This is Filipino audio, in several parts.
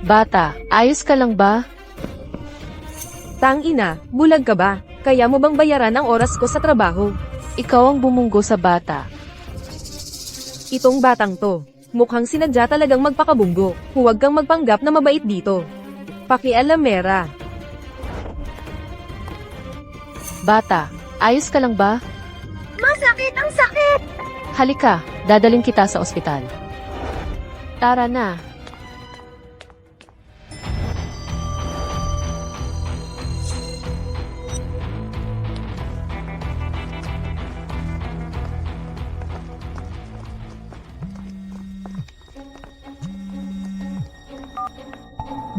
Bata, ayos ka lang ba? Tang-ina, bulag ka ba? Kaya mo bang bayaran ang oras ko sa trabaho? Ikaw ang bumunggo sa bata. Itong batang to, mukhang sinadya talagang magpakabunggo. Huwag kang magpanggap na mabait dito. Pakialamera. Bata, ayos ka lang ba? Masakit ang sakit! Halika, dadalhin kita sa ospital. Tara na.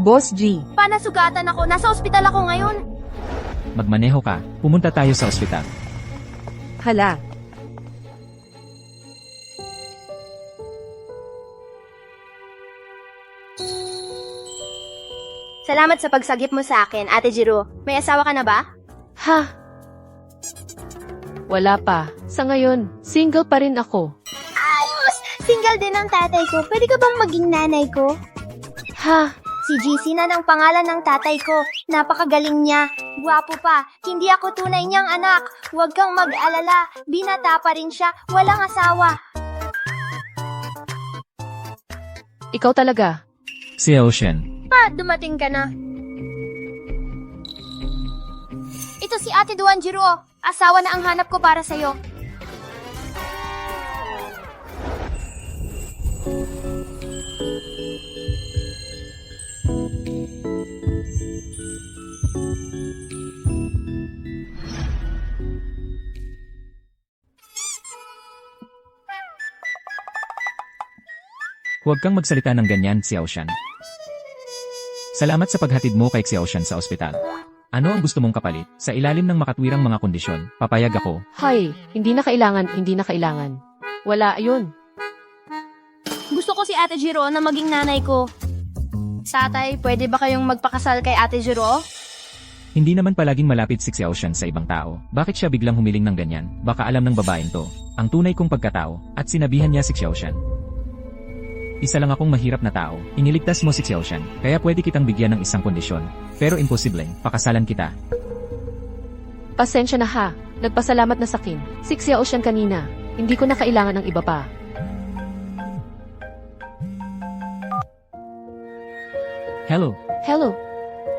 Boss G, Panasugatan ako, nasa ospital ako ngayon. Magmaneho ka, pumunta tayo sa ospital. hala. Salamat sa pagsagip mo sa akin, Ate Jiro. May asawa ka na ba? Ha? Wala pa. Sa ngayon, single pa rin ako. Ayos! Single din ang tatay ko. Pwede ka bang maging nanay ko? Ha? Si GC na ng pangalan ng tatay ko. Napakagaling niya. Gwapo pa. Hindi ako tunay niyang anak. Huwag kang mag-alala. Binata pa rin siya. Walang asawa. Ikaw talaga. Si Ocean. Pa, dumating ka na. Ito si Ate Duan Jiro. Asawa na ang hanap ko para sa'yo. Huwag kang magsalita ng ganyan, si Ocean. Salamat sa paghatid mo kay si Ocean sa ospital. Ano ang gusto mong kapalit? Sa ilalim ng makatwirang mga kondisyon, papayag ako. Hay, hindi na kailangan. Wala, ayun. Gusto ko si Ate Jiro na maging nanay ko. Tatay, pwede ba kayong magpakasal kay Ate Jiro? Hindi naman palaging malapit si Ocean sa ibang tao. Bakit siya biglang humiling ng ganyan? Baka alam ng babaeng to ang tunay kong pagkatao, at sinabihan niya si Ocean. Isa lang akong mahirap na tao. Iniligtas mo si Ocean, kaya pwede kitang bigyan ng isang kondisyon. Pero imposibleng, pakasalan kita. Pasensya na ha. Nagpasalamat na sakin. Sixia Ocean kanina. Hindi ko na kailangan ng iba pa. Hello. Hello.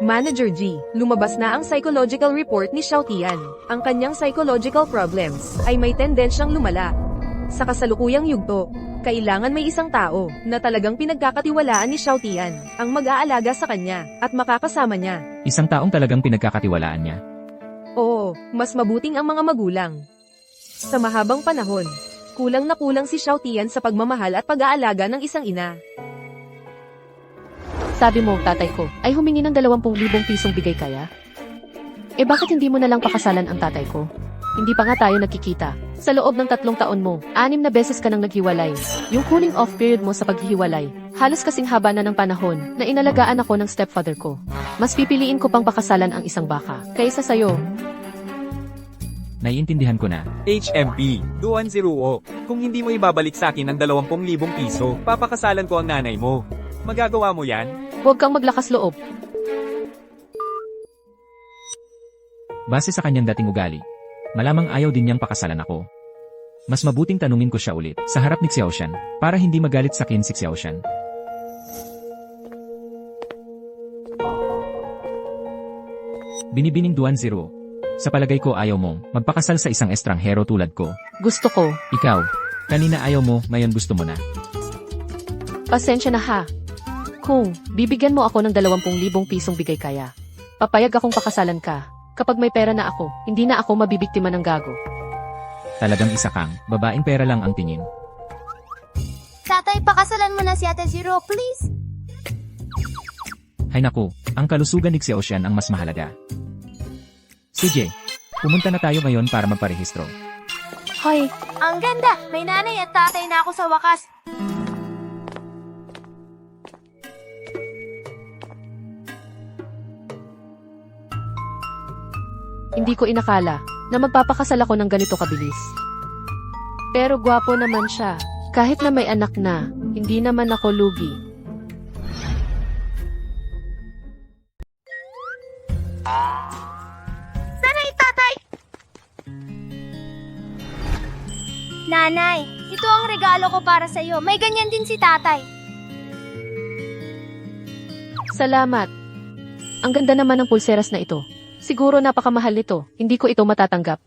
Manager G, lumabas na ang psychological report ni Xiao Tian. Ang kanyang psychological problems ay may tendensyang lumala. Sa kasalukuyang yugto, kailangan may isang tao na talagang pinagkakatiwalaan ni Xiao Tian ang mag-aalaga sa kanya at makakasama niya. Isang taong talagang pinagkakatiwalaan niya. Oo, mas mabuting ang mga magulang. Sa mahabang panahon, kulang na kulang si Xiao Tian sa pagmamahal at pag-aalaga ng isang ina. Sabi mo, tatay ko, ay humingi ng 20,000 pisong bigay kaya? Eh bakit hindi mo na lang pakasalan ang tatay ko? Hindi pa nga tayo nagkikita. Sa loob ng 3 taon mo, 6 na beses ka nang naghiwalay. Yung cooling off period mo sa paghihiwalay, halos kasing haba na ng panahon na inalagaan ako ng stepfather ko. Mas pipiliin ko pang pakasalan ang isang baka, kaysa sayo. Naiintindihan ko na. HMP 210. Kung hindi mo ibabalik sa akin ang 20,000 piso, papakasalan ko ang nanay mo. Magagawa mo yan? Huwag kang maglakas loob. Base sa kanyang dating ugali, malamang ayaw din niyang pakasalan ako. Mas mabuting tanungin ko siya ulit sa harap ni Xiaoshan para hindi magalit sa akin si Xiaoshan. Binibining 210. Sa palagay ko ayaw mo magpakasal sa isang estranghero tulad ko. Gusto ko. Ikaw, kanina ayaw mo, ngayon gusto mo na. Pasensya na ha. Kung bibigyan mo ako ng 20,000 pisong bigay kaya, papayag akong pakasalan ka. Kapag may pera na ako, hindi na ako mabibiktima ng gago. Talagang isa kang, babaeng pera lang ang tingin. Tatay, pakasalan mo na si Ate Jiro, please. Hay naku, ang kalusugan ni Xiaoshan ang mas mahalaga. Sige, pumunta na tayo ngayon para magparehistro. Hay, Ang ganda! May nanay at tatay na ako sa wakas. hindi ko inakala na magpapakasal ako ng ganito kabilis. Pero gwapo naman siya. Kahit na may anak na, hindi naman ako lugi. Nanay, ito ang regalo ko para sa'yo. May ganyan din si tatay. Salamat. Ang ganda naman ng pulseras na ito. Siguro napakamahal nito. Hindi ko ito matatanggap.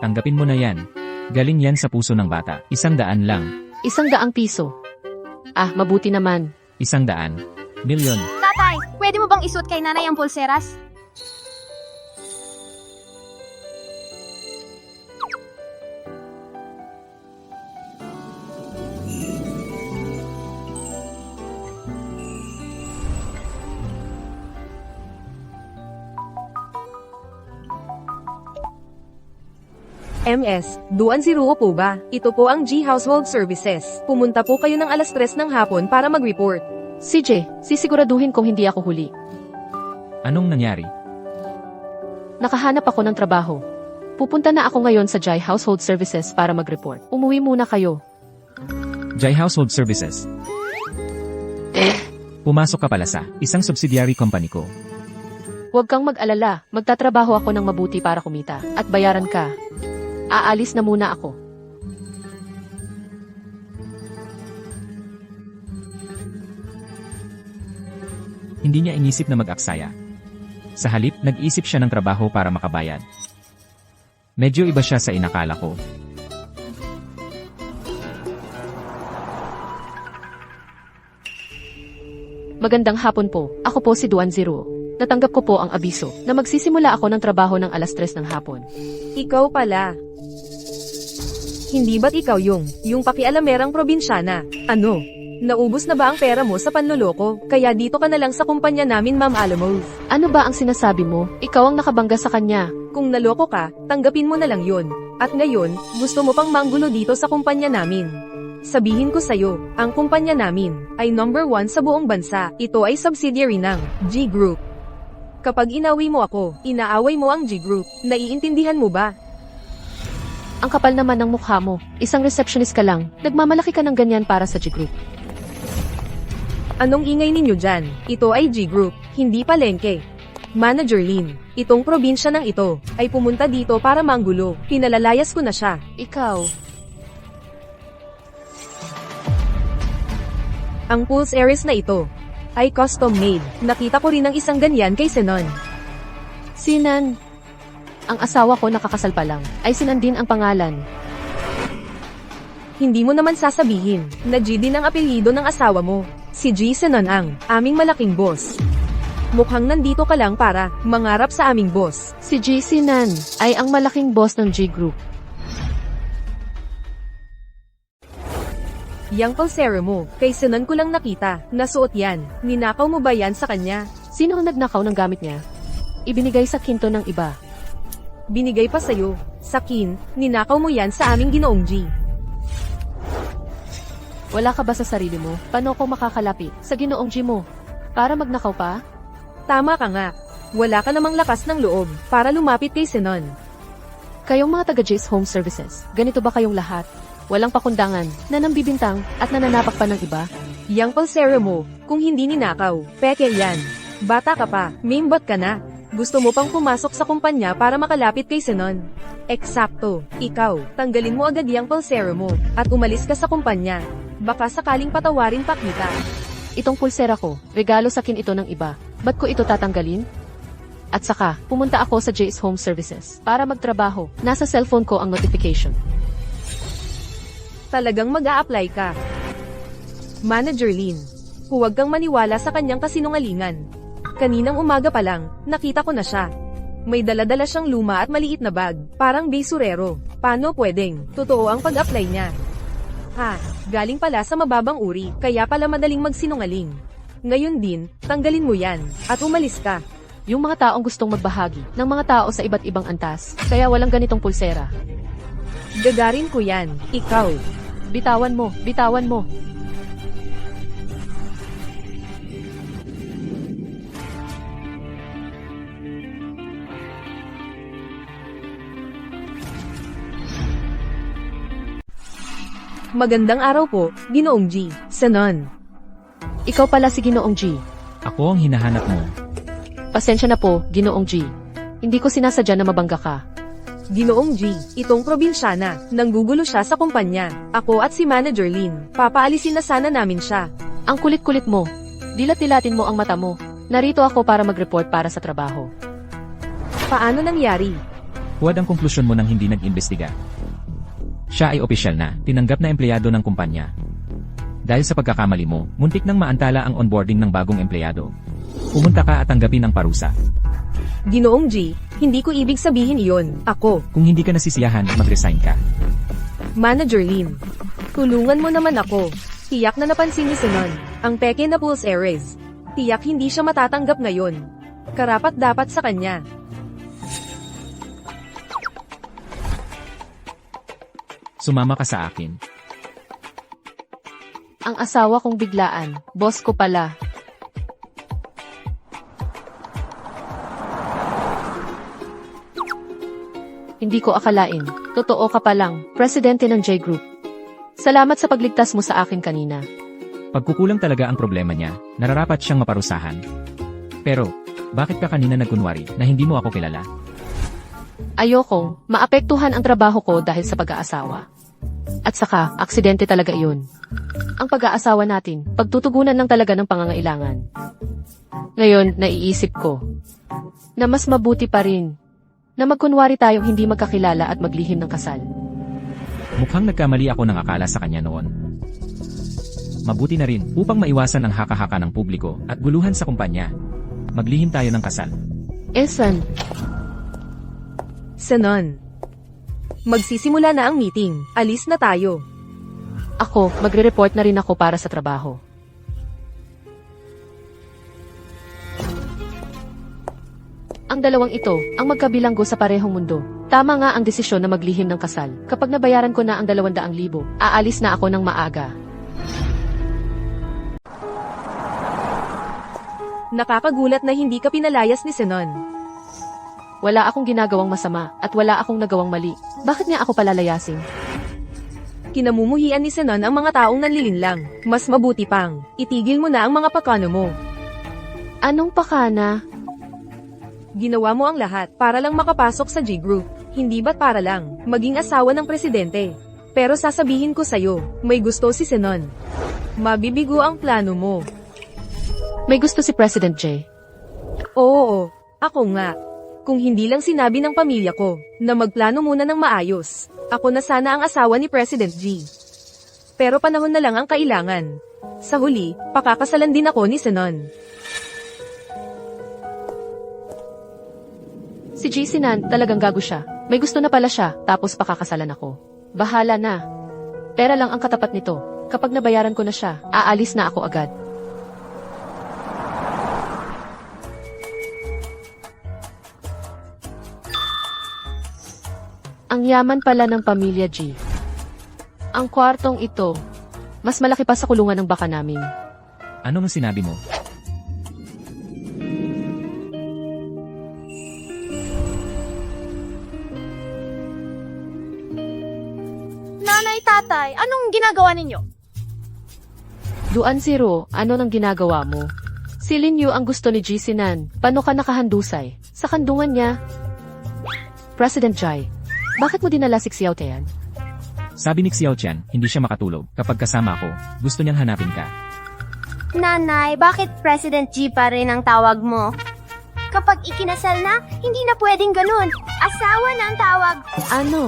Tanggapin mo na yan. Galing yan sa puso ng bata. 100 lang. 100 piso. Ah, mabuti naman. 100 milyon. Tatay, pwede mo bang isuot kay nanay ang pulseras? MS, 210 po ba? Ito po ang G Household Services. Pumunta po kayo ng alas 3 ng hapon para mag-report. CJ, sisiguraduhin kong hindi ako huli. Anong nangyari? Nakahanap ako ng trabaho. Pupunta na ako ngayon sa Jai Household Services para mag-report. Umuwi muna kayo. Jai Household Services. Pumasok ka pala sa isang subsidiary company ko. Huwag kang mag-alala. Magtatrabaho ako ng mabuti para kumita. At bayaran ka. Aalis na muna ako. Hindi niya inisip na mag-aksaya. Sa halip, nag-isip siya ng trabaho para makabayad. Medyo iba siya sa inakala ko. Magandang hapon po. Ako po si Duan Zero. Natanggap ko po ang abiso na magsisimula ako ng trabaho ng alas 3 ng hapon. Ikaw pala. Hindi ba't ikaw yung pakialamerang probinsyana? Ano? Naubos na ba ang pera mo sa panloloko? Kaya dito ka na lang sa kumpanya namin, Ma'am Alamos. Ano ba ang sinasabi mo? Ikaw ang nakabangga sa kanya. Kung naloko ka, tanggapin mo na lang yun. At ngayon, gusto mo pang manggulo dito sa kumpanya namin. Sabihin ko sa'yo, ang kumpanya namin ay number 1 sa buong bansa. Ito ay subsidiary ng G Group. Kapag inawi mo ako, inaaway mo ang G Group. Naiintindihan mo ba? Ang kapal naman ng mukha mo. Isang receptionist ka lang. Nagmamalaki ka ng ganyan para sa G Group. Anong ingay ninyo dyan? Ito ay G Group, hindi palengke. Manager Lin, itong probinsya ng ito, ay pumunta dito para manggulo. Pinalalayas ko na siya. Ikaw, Ang Pulse Aries na ito ay custom made. Nakita ko rin ang isang ganyan kay Senon. Sinan. Ang asawa ko nakakasal pa lang. Ay Sinan din ang pangalan. Hindi mo naman sasabihin na G din ang apelyido ng asawa mo. Si G Senon ang aming malaking boss. Mukhang nandito ka lang para mangarap sa aming boss. Si G Sinan ay ang malaking boss ng G Group. Yang pulsera mo, kay Senon ko lang nakita, nasuot yan. Ninakaw mo ba yan sa kanya? Sino ang nagnakaw ng gamit niya? Ibinigay sa kinto ng iba. Binigay pa sa'yo. Sakin, ninakaw mo yan sa aming Ginoong G. Wala ka ba sa sarili mo? Paano ko makakalapit sa Ginoong G mo? Para magnakaw pa? Tama ka nga. Wala ka namang lakas ng loob para lumapit kay Senon. Kayong mga taga-J's Home Services, ganito ba kayong lahat? Walang pakundangan, na nambibintang, at nananapak pa ng iba? Yang pulsera mo, kung hindi ninakaw, peke yan. Bata ka pa, maimbot ka na. Gusto mo pang pumasok sa kumpanya para makalapit kay Senon. Eksakto, ikaw, tanggalin mo agad yang pulsera mo, at umalis ka sa kumpanya. Baka sakaling patawarin pa kita. Itong pulsera ko, regalo sa kin ito ng iba. Ba't ko ito tatanggalin? At saka, pumunta ako sa J's Home Services para magtrabaho. Nasa cellphone ko ang notification. Talagang mag-a-apply ka. Manager Lin, huwag kang maniwala sa kanyang kasinungalingan. Kaninang umaga pa lang, nakita ko na siya. May daladala siyang luma at maliit na bag, parang basurero. Paano pwedeng totoo ang pag-apply niya? Ha, galing pala sa mababang uri, kaya pala madaling magsinungaling. Ngayon din, tanggalin mo yan, at umalis ka. Yung mga taong gustong magbahagi ng mga tao sa iba't ibang antas, kaya walang ganitong pulsera. Gagarin ko yan, ikaw. Bitawan mo, bitawan mo. Magandang araw po, Ginoong G. Senon. Ikaw pala si Ginoong G. Ako ang hinahanap mo. Pasensya na po, Ginoong G. Hindi ko sinasadya na mabangga ka. Ginoong G, itong probinsyana, nanggugulo siya sa kumpanya. Ako at si Manager Lin, papaalisin na sana namin siya. Ang kulit-kulit mo. Dilat-dilatin mo ang mata mo. Narito ako para mag-report para sa trabaho. Paano nangyari? Huwag ang konklusyon mo nang hindi nag-imbestiga. Siya ay opisyal na, tinanggap na empleyado ng kumpanya. Dahil sa pagkakamali mo, muntik nang maantala ang onboarding ng bagong empleyado. Pumunta ka at tanggapin ang parusa. Ginoong G, hindi ko ibig sabihin iyon. Ako, Kung hindi ka nasisiyahan, mag-resign ka. Manager Lin. Tulungan mo naman ako. Tiyak na napansin ni Sinon, ang peke na Pulse Ares. Tiyak hindi siya matatanggap ngayon. Karapat dapat sa kanya. Sumama ka sa akin. Ang asawa kong biglaan. Boss ko pala. Hindi ko akalain. Totoo ka pa lang, presidente ng J Group. Salamat sa pagligtas mo sa akin kanina. Pagkukulang talaga ang problema niya, nararapat siyang maparusahan. Pero, bakit ka kanina nagkunwari na hindi mo ako kilala? Ayokong maapektuhan ang trabaho ko dahil sa pag-aasawa. At saka, aksidente talaga iyon. Ang pag-aasawa natin, pagtutugunan lang talaga ng pangangailangan. Ngayon, naiisip ko na mas mabuti pa rin na magkunwari tayong hindi magkakilala at maglihim ng kasal. Mukhang nagkamali ako ng akala sa kanya noon. Mabuti na rin upang maiwasan ang haka-haka ng publiko at guluhan sa kumpanya. Maglihim tayo ng kasal. Esan, Sinon. Magsisimula na ang meeting. Alis na tayo. ako, magre-report na rin ako para sa trabaho. Ang dalawang ito, ang magkabilanggo sa parehong mundo. Tama nga ang desisyon na maglihim ng kasal. Kapag nabayaran ko na ang 200,000, aalis na ako ng maaga. Nakakagulat na hindi ka pinalayas ni Sinon. Wala akong ginagawang masama at wala akong nagawang mali. Bakit niya ako palalayasin? Kinamumuhian ni Sinon ang mga taong nanlilinlang. Mas mabuti pang, itigil mo na ang mga pakano mo. Anong pakana? Ginawa mo ang lahat para lang makapasok sa G Group. Hindi ba't para lang maging asawa ng presidente? Pero sasabihin ko sa'yo, may gusto si Sinon. Mabibigo ang plano mo. May gusto si President J. Oo, ako nga. Kung hindi lang sinabi ng pamilya ko na magplano muna ng maayos, ako na sana ang asawa ni President G. Pero panahon na lang ang kailangan. Sa huli, pakakasalan din ako ni Sinon. Si J. Sinan, talagang gago siya. May gusto na pala siya, tapos pakakasalan ako. Bahala na. Pera lang ang katapat nito. Kapag nabayaran ko na siya, aalis na ako agad. Ang yaman pala ng pamilya G. Ang kwartong ito, mas malaki pa sa kulungan ng baka namin. Ano ang sinabi mo? Nanay, tatay, anong ginagawa ninyo? Duan Zero, ano nang ginagawa mo? Si Linyu ang gusto ni G. Sinan. Paano ka nakahandusay? Sa kandungan niya? President Jai, bakit mo dinala si Xiao Tian? Sabi ni Xiao Tian, hindi siya makatulog. Kapag kasama ako, gusto niyang hanapin ka. Nanay, bakit President G pa rin ang tawag mo? Kapag ikinasal na, hindi na pwedeng ganun. Asawa na ang tawag. Ano?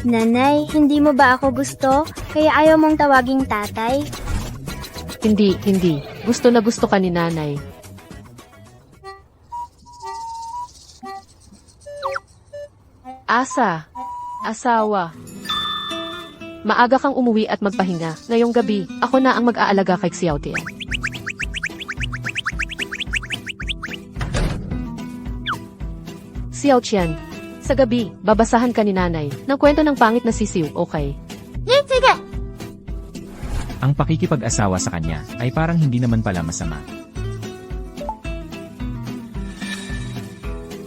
Nanay, hindi mo ba ako gusto? Kaya ayaw mong tawaging tatay? Hindi. Gusto na gusto ka ni nanay. Asawa. Maaga kang umuwi at magpahinga. Ngayong gabi, ako na ang mag-aalaga kay Xiao Tian. Xiao Tian, sa gabi, babasahan ka ni nanay ng kwento ng pangit na sisiw, okay? Sige! Ang pakikipag-asawa sa kanya ay parang hindi naman pala masama.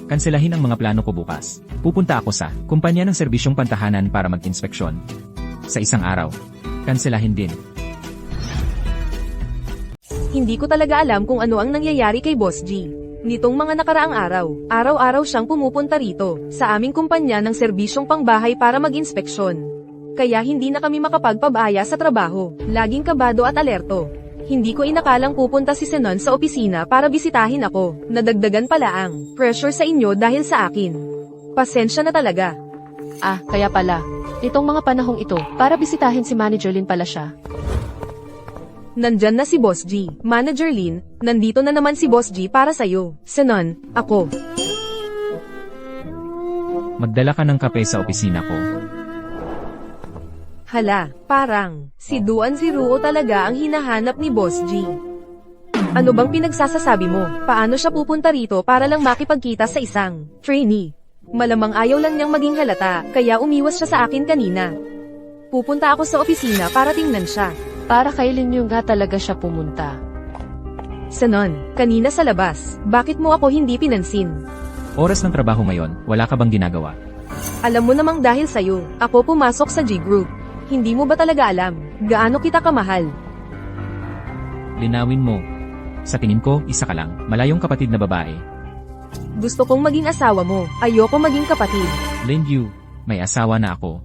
Kanselahin ang mga plano ko bukas. Pupunta ako sa kumpanya ng serbisyong pantahanan para mag-inspeksyon. Sa isang araw. Kanselahin din. Hindi ko talaga alam kung ano ang nangyayari kay Boss G. Nitong mga nakaraang araw, araw-araw siyang pumupunta rito, sa aming kumpanya ng serbisyong pangbahay para mag-inspeksyon. Kaya hindi na kami makapagpabaya sa trabaho, laging kabado at alerto. Hindi ko inakalang pupunta si Senon sa opisina para bisitahin ako, nadagdagan pala ang pressure sa inyo dahil sa akin. Pasensya na talaga. Ah, kaya pala. Nitong mga panahong ito, para bisitahin si Manager Lin pala siya. Nandyan na si Boss G. Manager Lin, nandito na naman si Boss G para sa'yo. Senon, ako. Magdala ka ng kape sa opisina ko. Hala, parang, si Duan Ziruo talaga ang hinahanap ni Boss G. Ano bang pinagsasasabi mo? Paano siya pupunta rito para lang makipagkita sa isang trainee? Malamang ayaw lang niyang maging halata, kaya umiwas siya sa akin kanina. Pupunta ako sa opisina para tingnan siya. Para kay Lin yung nga talaga siya pumunta. Senon, kanina sa labas, bakit mo ako hindi pinansin? Oras ng trabaho ngayon, wala ka bang ginagawa? Alam mo namang dahil sa'yo, ako pumasok sa G-Group. Hindi mo ba talaga alam, gaano kita kamahal? Linawin mo. Sa tingin ko, isa ka lang, malayong kapatid na babae. Gusto kong maging asawa mo, ayoko maging kapatid. Lin Yu, may asawa na ako.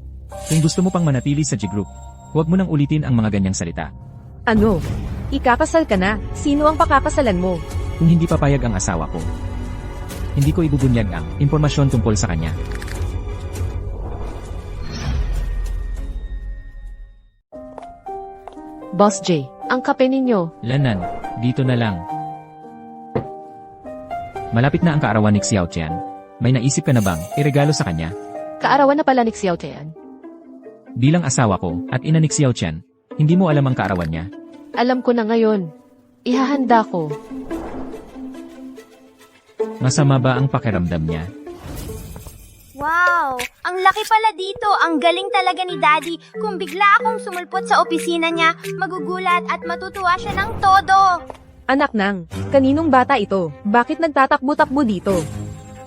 Kung gusto mo pang manatili sa G-Group, huwag mo nang ulitin ang mga ganyang salita. Ano? Ikakasal ka na, sino ang pakakasalan mo? Kung hindi papayag ang asawa ko, hindi ko ibubunyag ang impormasyon tungkol sa kanya. Boss J, ang kape ninyo. Lanan, dito na lang. Malapit na ang kaarawan ni Xiao Tian. May naisip ka na bang iregalo sa kanya? Kaarawan na pala ni Xiao Tian. Bilang asawa ko at ina ni Xiao Tian, hindi mo alam ang kaarawan niya? Alam ko na ngayon. Ihahanda ko. Masama ba ang pakiramdam niya? Wow! Ang laki pala dito. Ang galing talaga ni Daddy. Kung bigla akong sumulpot sa opisina niya, magugulat at matutuwa siya ng todo. Anak nang, kaninong bata ito? Bakit nagtatakbo-takbo dito?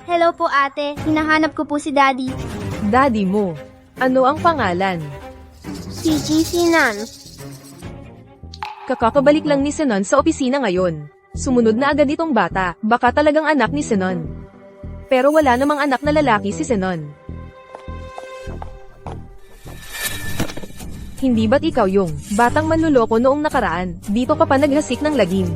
Hello po ate. Hinahanap ko po si Daddy. Daddy mo. Ano ang pangalan? Si GC Nan. Kakakabalik lang ni Senon sa opisina ngayon. Sumunod na agad itong bata, baka talagang anak ni Senon. Pero wala namang anak na lalaki si Senon. Hindi ba't ikaw yung batang manluloko noong nakaraan, dito ka pa naghasik ng lagim?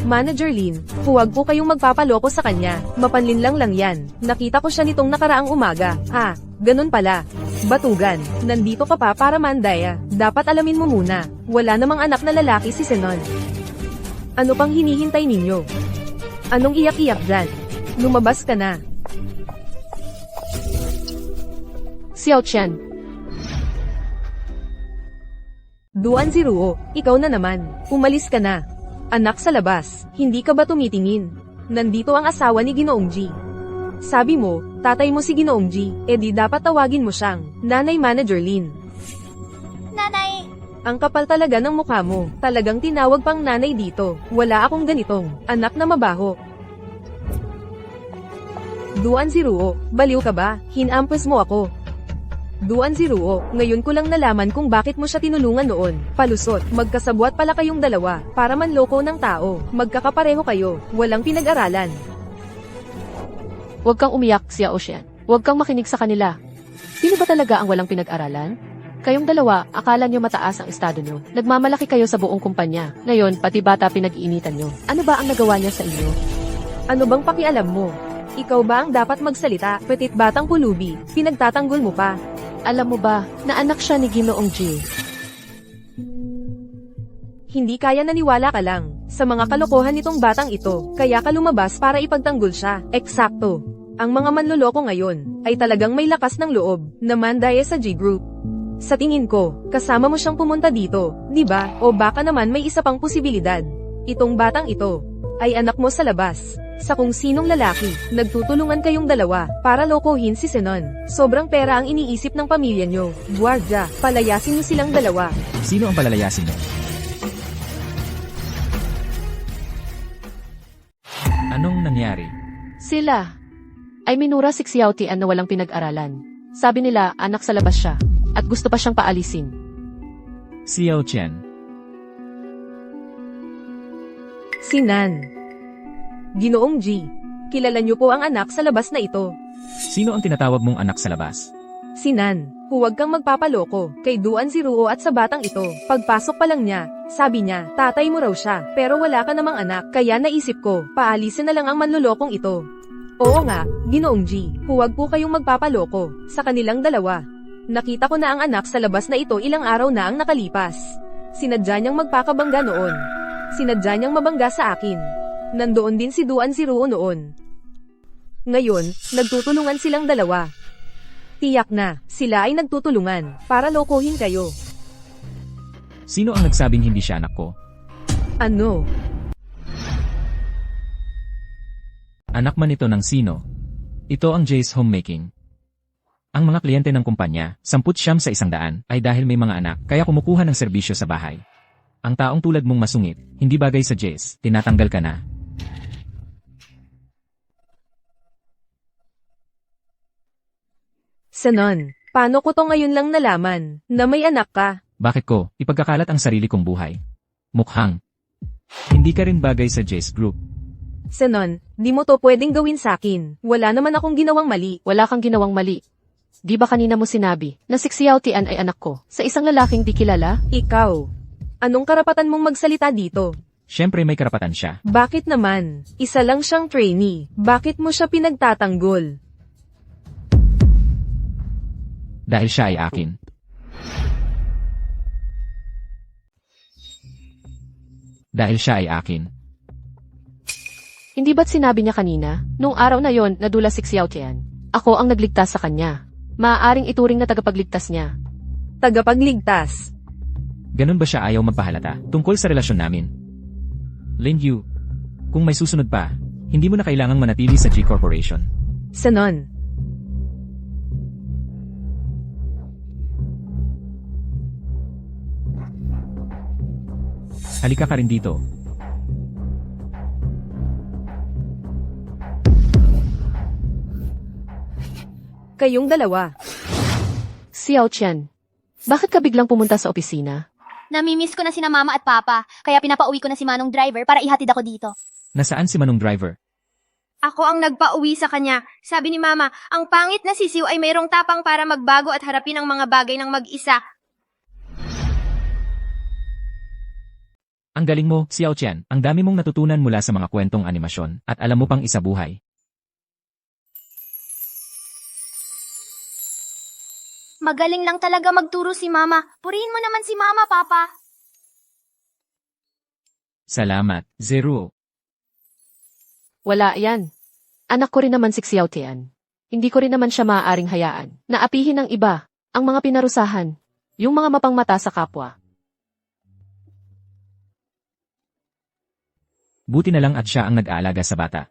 Manager Lin, huwag po kayong magpapaloko sa kanya, mapanlinlang lang yan. Nakita ko siya nitong nakaraang umaga. Ah, ganun pala. Batugan, nandito ka pa para mandaya. Dapat alamin mo muna, wala namang anak na lalaki si Senon. Ano pang hinihintay ninyo? Anong iyak-iyak dyan? Lumabas ka na. Xiao Tian, Duan Ziruo, ikaw na naman. Umalis ka na. Anak sa labas, hindi ka ba tumitingin? Nandito ang asawa ni Ginoong G. Sabi mo, tatay mo si Ginoong G, di dapat tawagin mo siyang Nanay Manager Lin. Nanay, Ang kapal talaga ng mukha mo, talagang tinawag pang nanay dito. Wala akong ganitong anak na mabaho. Duan Ziruo, baliw ka ba? Hinampes mo ako. Duan Ziruo, ngayon ko lang nalaman kung bakit mo siya tinulungan noon. Palusot, magkasabwat pala kayong dalawa, para manloko ng tao. Magkakapareho kayo, walang pinag-aralan. huwag kang umiyak, Xiao Tian. Huwag kang makinig sa kanila. Sino ba talaga ang walang pinag-aralan? Kayong dalawa, akala nyo mataas ang estado nyo. Nagmamalaki kayo sa buong kumpanya. Ngayon, pati bata pinag-iinitan nyo. Ano ba ang nagawa niya sa inyo? Ano bang pakialam mo? Ikaw ba ang dapat magsalita, petit batang pulubi, pinagtatanggol mo pa? Alam mo ba, na anak siya ni Ginoong G. Hindi kaya naniwala ka lang sa mga kalokohan nitong batang ito, kaya ka lumabas para ipagtanggol siya. Eksakto. Ang mga manloloko ngayon ay talagang may lakas ng loob naman dahil sa G-Group. Sa tingin ko, kasama mo siyang pumunta dito, di ba? O baka naman may isa pang posibilidad. Itong batang ito ay anak mo sa labas. Sa kung sinong lalaki, nagtutulungan kayong dalawa para lokohin si Senon. Sobrang pera ang iniisip ng pamilya nyo. Guardia, palayasin niyo silang dalawa. Sino ang palalayasin mo? Anong nangyari? Sila ay minura si Xiao Tian na walang pinag-aralan. Sabi nila, anak sa labas siya. At gusto pa siyang paalisin. Xiao Tian. Si Nan. Ginoong G, kilala niyo po ang anak sa labas na ito. Sino ang tinatawag mong anak sa labas? Si Nan, huwag kang magpapaloko kay Duan Ziruo at sa batang ito. Pagpasok pa lang niya, sabi niya, tatay mo raw siya, pero wala ka namang anak, kaya naisip ko, paalisin na lang ang manlolokong ito. Oo nga, Ginoong G, huwag po kayong magpapaloko sa kanilang dalawa. Nakita ko na ang anak sa labas na ito ilang araw na ang nakalipas. Sinadya niyang magpakabangga noon. Sinadya niyang mabangga sa akin. Nandoon din si Duan Ziruo noon. Ngayon, nagtutulungan silang dalawa. Tiyak na, sila ay nagtutulungan para lokohin kayo. Sino ang nagsabing hindi siya anak ko? Ano? Anak man ito ng sino? Ito ang Jay's Homemaking. Ang mga kliyente ng kumpanya, 10 sa 100, ay dahil may mga anak, kaya kumukuha ng serbisyo sa bahay. Ang taong tulad mong masungit, hindi bagay sa Jay's, tinatanggal ka na. Sanon, paano ko to ngayon lang nalaman, na may anak ka? Bakit ko, ipagkakalat ang sarili kong buhay? Mukhang. Hindi ka rin bagay sa Jay's Group. Sanon, di mo to pwedeng gawin sa akin. Wala naman akong ginawang mali. Wala kang ginawang mali. Di ba kanina mo sinabi na si Xiao Tian ay anak ko sa isang lalaking di kilala? Ikaw. Anong karapatan mong magsalita dito? Siyempre may karapatan siya. Bakit naman? Isa lang siyang trainee. Bakit mo siya pinagtatanggol? Dahil siya ay akin. Dahil siya ay akin. Hindi ba't sinabi niya kanina, nung araw na yon nadula si Xiao Tian? Ako ang nagligtas sa kanya. Maaaring ituring na tagapagligtas niya. Tagapagligtas. Ganun ba siya ayaw magpahalata tungkol sa relasyon namin? Lin Yu, kung may susunod pa, hindi mo na kailangang manatili sa G Corporation. Sanon. Halika ka rin dito. Kayong dalawa. Xiao Tian, bakit ka biglang pumunta sa opisina? Namimiss ko na sina mama at papa, kaya pinapauwi ko na si Manong driver para ihatid ako dito. Nasaan si Manong Driver? Ako ang nagpauwi sa kanya. Sabi ni mama, ang pangit na sisiw ay mayroong tapang para magbago at harapin ang mga bagay ng mag-isa. Ang galing mo, Xiao Tian. Ang dami mong natutunan mula sa mga kwentong animasyon, at alam mo pang isabuhay. Magaling lang talaga magturo si mama. Purihin mo naman si mama, papa. Salamat, Zero. Wala yan. Anak ko rin naman si Xiao Tian. Hindi ko rin naman siya maaaring hayaan. Naapihin ng iba, ang mga pinarusahan, yung mga mapangmata sa kapwa. Buti na lang at siya ang nag-aalaga sa bata.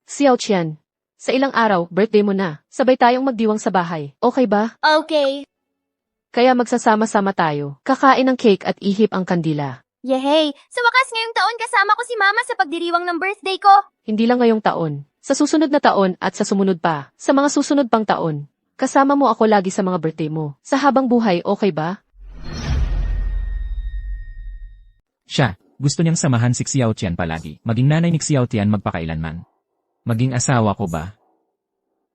Xiao Tian, sa ilang araw, birthday mo na. Sabay tayong magdiwang sa bahay. Okay ba? Okay. Kaya magsasama-sama tayo. Kakain ng cake at ihip ang kandila. Yehey! Sa wakas ngayong taon kasama ko si mama sa pagdiriwang ng birthday ko. Hindi lang ngayong taon. Sa susunod na taon at sa sumunod pa. Sa mga susunod pang taon. Kasama mo ako lagi sa mga birthday mo. Sa habang buhay, okay ba? Siya, gusto niyang samahan si Xiao Tian palagi. Maging nanay ni Xiao Tian magpakailanman. Maging asawa ko ba?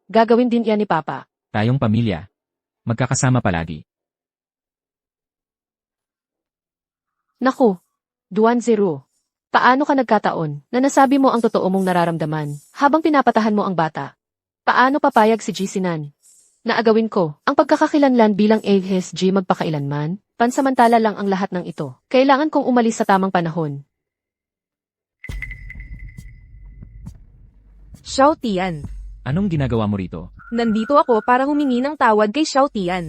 Gagawin din yan ni Papa. Tayong pamilya. Magkakasama palagi. Naku, Duan Zero. Paano ka nagkataon na nasabi mo ang totoo mong nararamdaman habang pinapatahan mo ang bata? Paano papayag si G Sinan? Naagawin ko ang pagkakakilanlan bilang ASG magpakailanman? Pansamantala lang ang lahat ng ito. Kailangan kong umalis sa tamang panahon. Xiao Tian. Anong ginagawa mo rito? Nandito ako para humingi ng tawad kay Xiao Tian.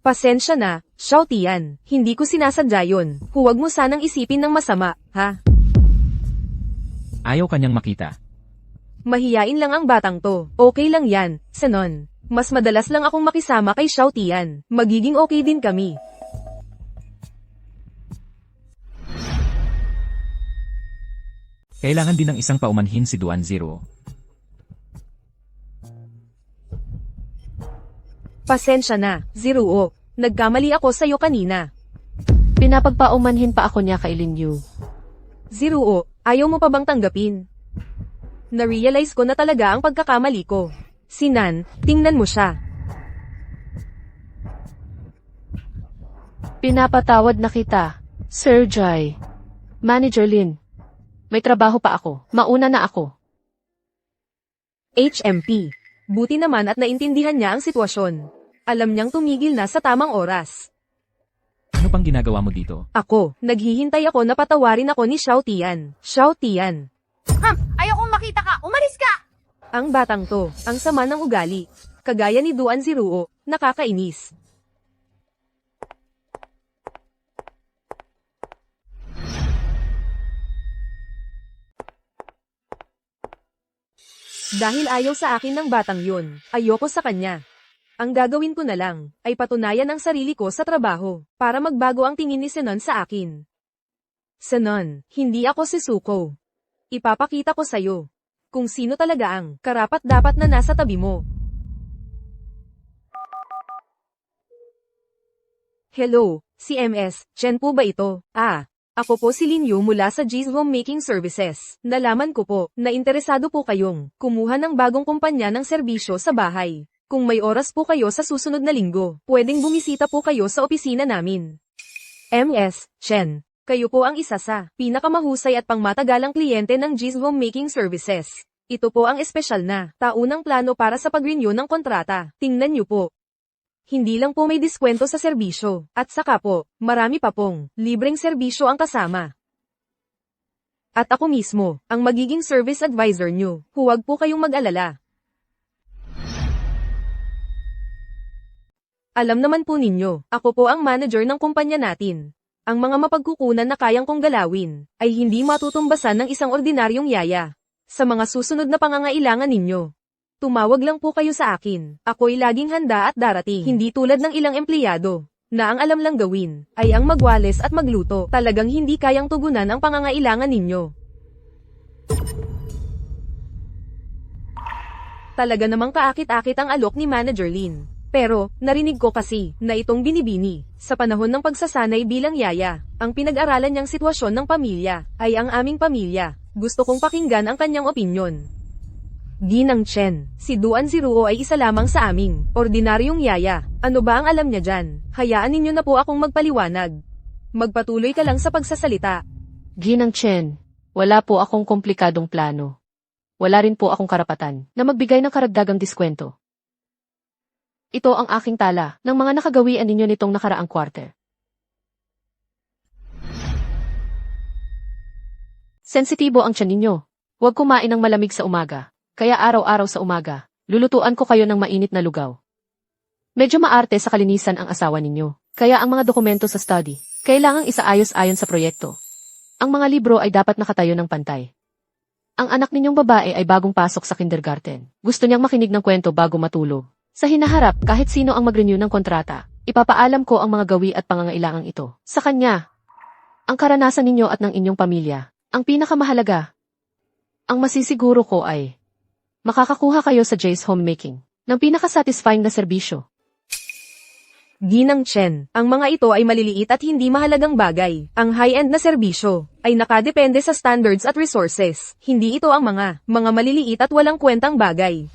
Pasensya na, Xiao Tian. Hindi ko sinasadya yun. Huwag mo sanang isipin ng masama, ha? Ayaw kanyang makita. Mahiyain lang ang batang to. Okay lang yan, Sanon. Mas madalas lang akong makisama kay Xiao Tian. Magiging okay din kami. Kailangan din ng isang paumanhin si Duan Zero. Pasensya na, Ziruo. Nagkamali ako sa'yo kanina. Pinapagpaumanhin pa ako niya kay Lin Yu. Ziruo, Ayaw mo pa bang tanggapin? Na-realize ko na talaga ang pagkakamali ko. Sinan, tingnan mo siya. Pinapatawad na kita, Sir Jai. Manager Lin. May trabaho pa ako. Mauna na ako. HMP. Buti naman at naintindihan niya ang sitwasyon. Alam niyang tumigil na sa tamang oras. Ano pang ginagawa mo dito? Ako, naghihintay ako na patawarin ako ni Xiao Tian. Xiao Tian. Ayokong makita ka! Umalis ka! Ang batang to, ang sama ng ugali. Kagaya ni Duan Ziruo, nakakainis. Dahil ayaw sa akin ng batang yun, ayoko sa kanya. Ang gagawin ko na lang, ay patunayan ang sarili ko sa trabaho, para magbago ang tingin ni Senon sa akin. Senon, hindi ako si Suko. Ipapakita ko sa'yo, kung sino talaga ang karapat-dapat na nasa tabi mo. Hello, si MS, Chen po ba ito? Ako po si Lin Yu mula sa G's Homemaking Services. Nalaman ko po, na interesado po kayong kumuha ng bagong kumpanya ng serbisyo sa bahay. Kung may oras po kayo sa susunod na linggo, pwedeng bumisita po kayo sa opisina namin. MS, Chen, kayo po ang isa sa pinakamahusay at pangmatagalang kliyente ng G's Homemaking Services. Ito po ang espesyal na taunang plano para sa pag-renew ng kontrata. Tingnan niyo po. Hindi lang po may diskwento sa serbisyo, at saka po, marami pa pong libreng serbisyo ang kasama. At ako mismo, ang magiging service advisor nyo. Huwag po kayong mag-alala. Alam naman po ninyo, ako po ang manager ng kumpanya natin. Ang mga mapagkukunan na kayang kong galawin, ay hindi matutumbasan ng isang ordinaryong yaya. Sa mga susunod na pangangailangan ninyo, tumawag lang po kayo sa akin. Ako'y laging handa at darating. Hindi tulad ng ilang empleyado, na ang alam lang gawin, ay ang magwales at magluto. Talagang hindi kayang tugunan ang pangangailangan ninyo. Talaga namang kaakit-akit ang alok ni Manager Lin. Pero, narinig ko kasi, na itong binibini, sa panahon ng pagsasanay bilang yaya, ang pinag-aralan niyang sitwasyon ng pamilya, ay ang aming pamilya. Gusto kong pakinggan ang kanyang opinyon. Ginang Chen, si Duan Ziruo ay isa lamang sa aming ordinaryong yaya. Ano ba ang alam niya dyan? Hayaan ninyo na po akong magpaliwanag. Magpatuloy ka lang sa pagsasalita. Ginang Chen, wala po akong komplikadong plano. Wala rin po akong karapatan na magbigay ng karagdagang diskwento. Ito ang aking tala ng mga nakagawian ninyo nitong nakaraang quarter. Sensitibo ang tiyan ninyo. Huwag kumain ng malamig sa umaga. Kaya araw-araw sa umaga, lulutuan ko kayo ng mainit na lugaw. Medyo maarte sa kalinisan ang asawa ninyo. Kaya ang mga dokumento sa study, kailangang isaayos ayon sa proyekto. Ang mga libro ay dapat nakatayo ng pantay. Ang anak ninyong babae ay bagong pasok sa kindergarten. Gusto niyang makinig ng kwento bago matulog. Sa hinaharap, kahit sino ang mag-renew ng kontrata, ipapaalam ko ang mga gawi at pangangailangang ito. Sa kanya, ang karanasan ninyo at ng inyong pamilya, ang pinakamahalaga. Ang masisiguro ko ay makakakuha kayo sa J's Homemaking ng pinaka-satisfying na serbisyo. Ginang Chen, ang mga ito ay maliliit at hindi mahalagang bagay. Ang high-end na serbisyo ay nakadepende sa standards at resources. Hindi ito ang mga maliliit at walang kwentang bagay.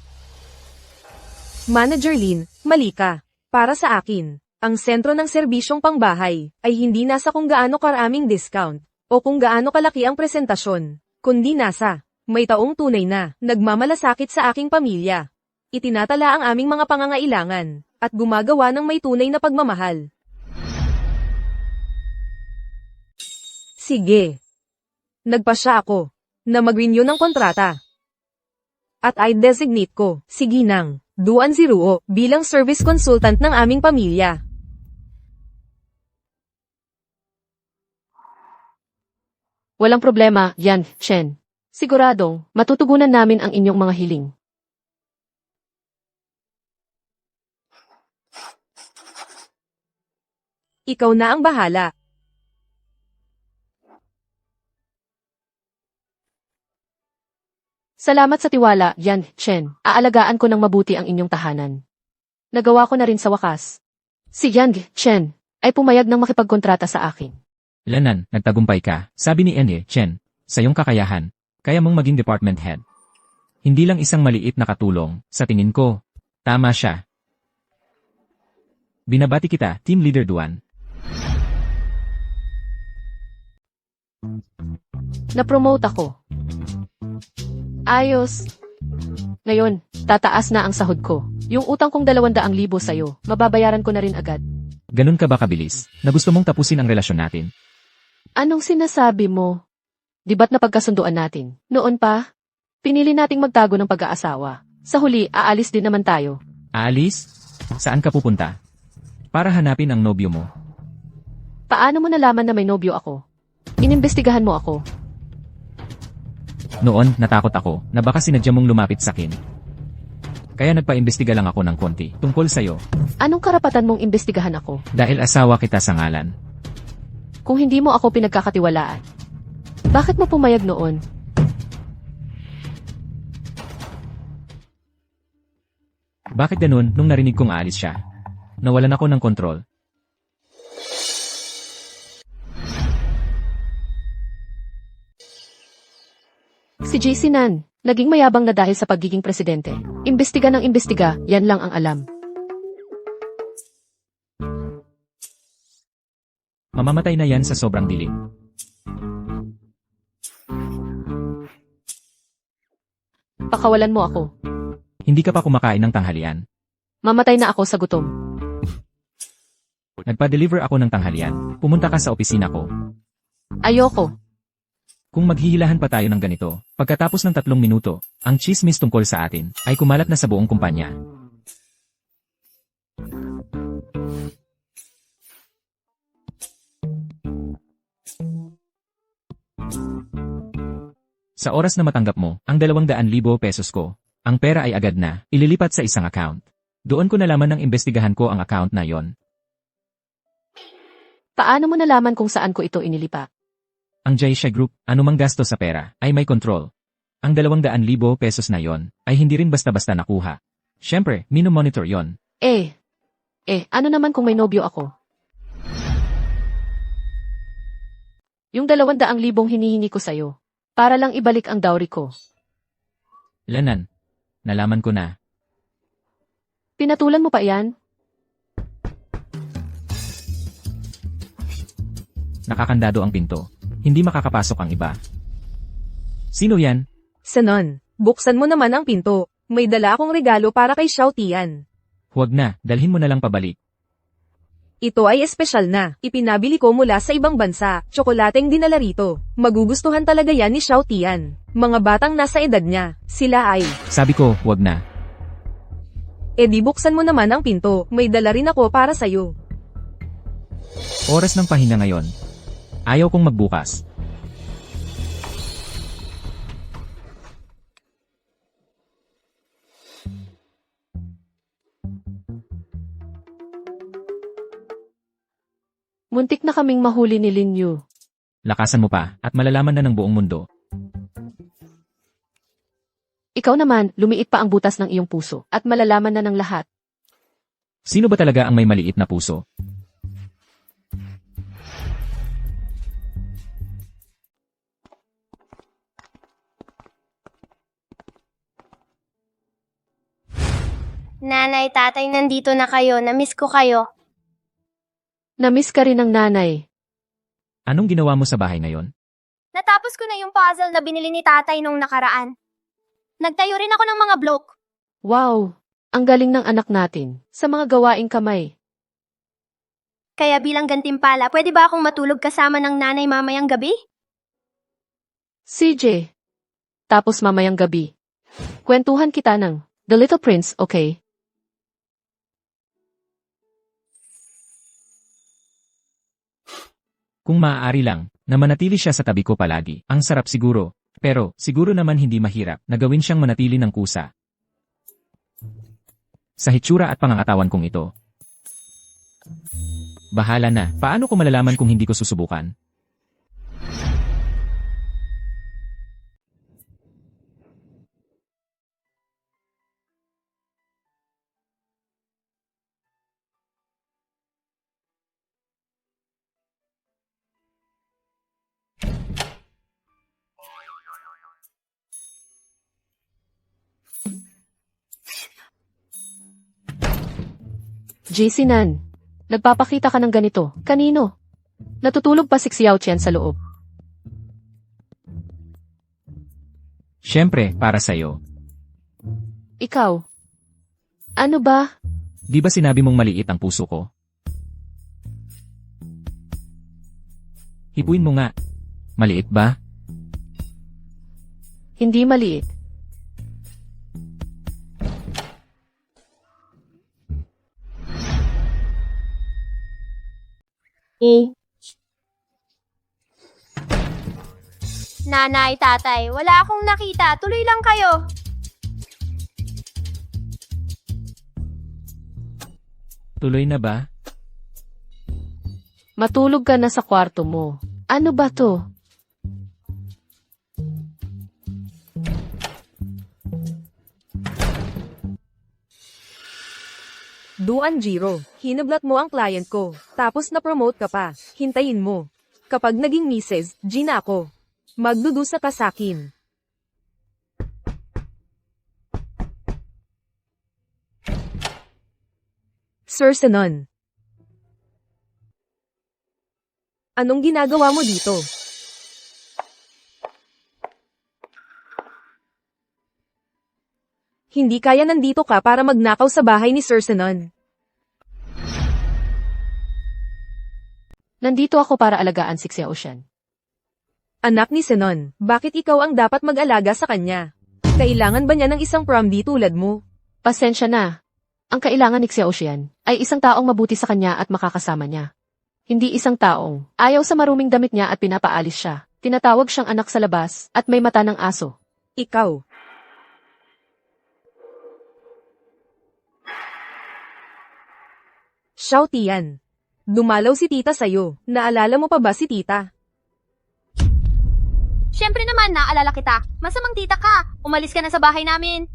Manager Lin, mali ka. Para sa akin, ang sentro ng serbisyong pangbahay ay hindi nasa kung gaano karaming discount o kung gaano kalaki ang presentasyon, kundi nasa may taong tunay na nagmamalasakit sa aking pamilya. Itinatala ang aming mga pangangailangan at gumagawa ng may tunay na pagmamahal. Sige. Nagpasya ako na mag-renew ng kontrata. At i-designate ko si Ginang Duan Ziruo bilang service consultant ng aming pamilya. Walang problema, Yan, Chen. Siguradong, matutugunan namin ang inyong mga hiling. Ikaw na ang bahala. Salamat sa tiwala, Yan, Chen. Aalagaan ko ng mabuti ang inyong tahanan. Nagawa ko na rin sa wakas. Si Yang Chen ay pumayag ng makipagkontrata sa akin. Lanan, nagtagumpay ka. Sabi ni Chen, Sa iyong kakayahan, kaya mong maging department head. Hindi lang isang maliit na katulong, sa tingin ko. Tama siya. Binabati kita, Team Leader Duan. Na-promote ako. Ayos. Ngayon, tataas na ang sahod ko. Yung utang kong 200,000 sa'yo, mababayaran ko na rin agad. Ganun ka ba kabilis, na gusto mong tapusin ang relasyon natin? Anong sinasabi mo? Di ba't napagkasunduan natin? Noon pa, pinili nating magtago ng pag-aasawa. Sa huli, aalis din naman tayo. Aalis? Saan ka pupunta? Para hanapin ang nobyo mo. Paano mo nalaman na may nobyo ako? Inimbestigahan mo ako. Noon, natakot ako, na baka sinadya mong lumapit sa akin. Kaya nagpa-imbestiga lang ako ng konti, tungkol sa'yo. Anong karapatan mong imbestigahan ako? Dahil asawa kita sa ngalan. Kung hindi mo ako pinagkakatiwalaan, bakit mo pumayag noon? Bakit ganun nung narinig kong aalis siya? Nawalan ako ng kontrol. Si JC Nan, naging mayabang na dahil sa pagiging presidente. Imbestiga ng imbestiga, yan lang ang alam. Mamamatay na yan sa sobrang dilim. Pakawalan mo ako. Hindi ka pa kumakain ng tanghalian. Mamatay na ako sa gutom. Nagpa-deliver ako ng tanghalian. Pumunta ka sa opisina ko. Ayoko. Kung maghihilahan pa tayo ng ganito, pagkatapos ng 3 minuto, ang chismis tungkol sa atin ay kumalat na sa buong kumpanya. Sa oras na matanggap mo, ang 200,000 pesos ko, ang pera ay agad na, ililipat sa isang account. Doon ko nalaman ng imbestigahan ko ang account na yon. Paano mo nalaman kung saan ko ito inilipat? Ang Jaisha Group, anumang gasto sa pera, ay may kontrol. Ang 200,000 pesos na yon, ay hindi rin basta-basta nakuha. Siyempre, minomonitor yon. Ano naman kung may nobyo ako? Yung 200,000 hinihingi ko sa'yo, para lang ibalik ang dowry ko. Lanan, nalaman ko na. Pinatulan mo pa yan? Nakakandado ang pinto. Hindi makakapasok ang iba. Sino yan? Sanon, buksan mo naman ang pinto. May dala akong regalo para kay Xiao Tian. Huwag na, dalhin mo na lang pabalik. Ito ay espesyal na. Ipinabili ko mula sa ibang bansa. Tsokolateng dinala rito. Magugustuhan talaga yan ni Xiao Tian. Mga batang nasa edad niya. Sila ay, Sabi ko, huwag na. di buksan mo naman ang pinto. May dala rin ako para sa'yo. Oras ng pahinga ngayon. Ayaw kong magbukas. Muntik na kaming mahuli ni Lin Yu. Lakasan mo pa, at malalaman na ng buong mundo. Ikaw naman, lumiit pa ang butas ng iyong puso, at malalaman na ng lahat. Sino ba talaga ang may maliit na puso? Nanay, tatay, nandito na kayo. Namiss ko kayo. Namiss ka rin ng nanay. Anong ginawa mo sa bahay ngayon? Natapos ko na yung puzzle na binili ni tatay nung nakaraan. Nagtayo rin ako ng mga bloke. Wow, ang galing ng anak natin sa mga gawaing kamay. Kaya bilang gantimpala, pwede ba akong matulog kasama ng nanay mamayang gabi? CJ. Tapos mamayang gabi. Kwentuhan kita ng The Little Prince, okay? Kung maaari lang, na manatili siya sa tabi ko palagi, ang sarap siguro. Pero, siguro naman hindi mahirap na gawin siyang manatili ng kusa. Sa hitsura at pangangatawan kong ito. Bahala na, paano ko malalaman kung hindi ko susubukan? Jisinan, nagpapakita ka ng ganito. Kanino? Natutulog pa si Xiao Qian sa loob. Siyempre, para sa'yo. Ikaw. Ano ba? Di ba sinabi mong maliit ang puso ko? Hipuin mo nga. Maliit ba? Hindi maliit. Nanay, tatay, wala akong nakita. Tuloy lang kayo. Tuloy na ba? Matulog ka na sa kwarto mo. Ano ba to? Duan Jiro, hinablat mo ang client ko, tapos na-promote ka pa. Hintayin mo. Kapag naging Mrs. G na ako, magdudusa ka sa'kin. Sir Senon. Anong ginagawa mo dito? Hindi kaya nandito ka para magnakaw sa bahay ni Sir Senon. Nandito ako para alagaan si Xiao Qian. Anak ni Senon, bakit ikaw ang dapat mag-alaga sa kanya? Kailangan ba niya ng isang promdi tulad mo? Pasensya na. Ang kailangan ni Xiao Qian ay isang taong mabuti sa kanya at makakasama niya. Hindi isang taong ayaw sa maruming damit niya at pinapaalis siya. Tinatawag siyang anak sa labas at may mata ng aso. Ikaw. Xiao Tian. Dumalaw si tita sa'yo. Naalala mo pa ba si tita? Siyempre naman, naalala kita. Masamang tita ka. Umalis ka na sa bahay namin.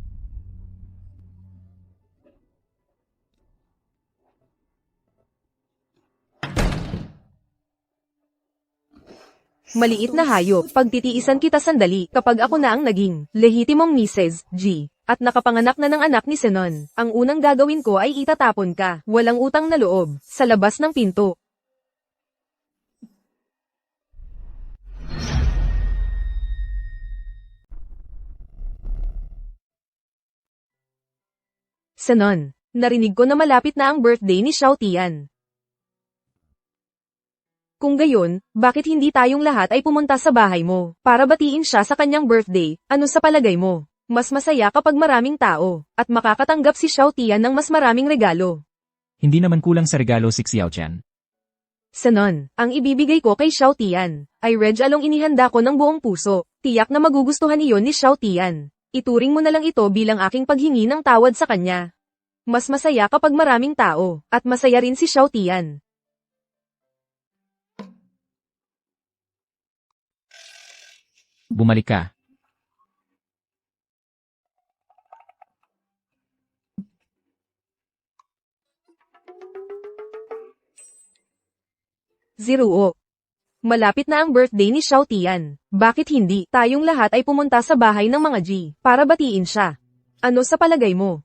Maliit na hayop, pagtitiisan kita sandali kapag ako na ang naging lehitimong Mrs. G. At nakapanganak na ng anak ni Senon. Ang unang gagawin ko ay itatapon ka, walang utang na loob, sa labas ng pinto. Senon, narinig ko na malapit na ang birthday ni Xiao Tian. Kung gayon, bakit hindi tayong lahat ay pumunta sa bahay mo para batiin siya sa kanyang birthday? Ano sa palagay mo? Mas masaya kapag maraming tao at makakatanggap si Xiao Tian ng mas maraming regalo. Hindi naman kulang sa regalo si Xiao Qian. Senon, ang ibibigay ko kay Xiao Tian ay regalong inihanda ko ng buong puso. Tiyak na magugustuhan iyon ni Xiao Tian. Ituring mo na lang ito bilang aking paghingi ng tawad sa kanya. Mas masaya kapag maraming tao at masaya rin si Xiao Tian. Bumalik ka. Ziruo. Malapit na ang birthday ni Xiao Tian. Bakit hindi tayong lahat ay pumunta sa bahay ng mga G para batiin siya? Ano sa palagay mo?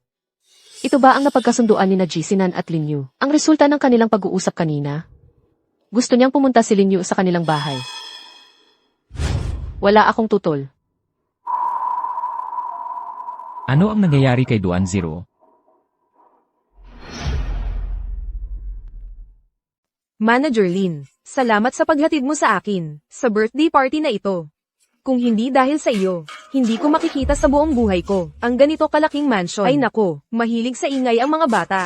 Ito ba ang napagkasunduan ni na Jisinan at Lin Yu? Ang resulta ng kanilang pag-uusap kanina? Gusto niyang pumunta si Lin Yu sa kanilang bahay. Wala akong tutol. Ano ang nangyayari kay Duan Zero? Manager Lin, salamat sa paghatid mo sa akin sa birthday party na ito. Kung hindi dahil sa iyo, hindi ko makikita sa buong buhay ko ang ganito kalaking mansion. Ay nako, mahilig sa ingay ang mga bata.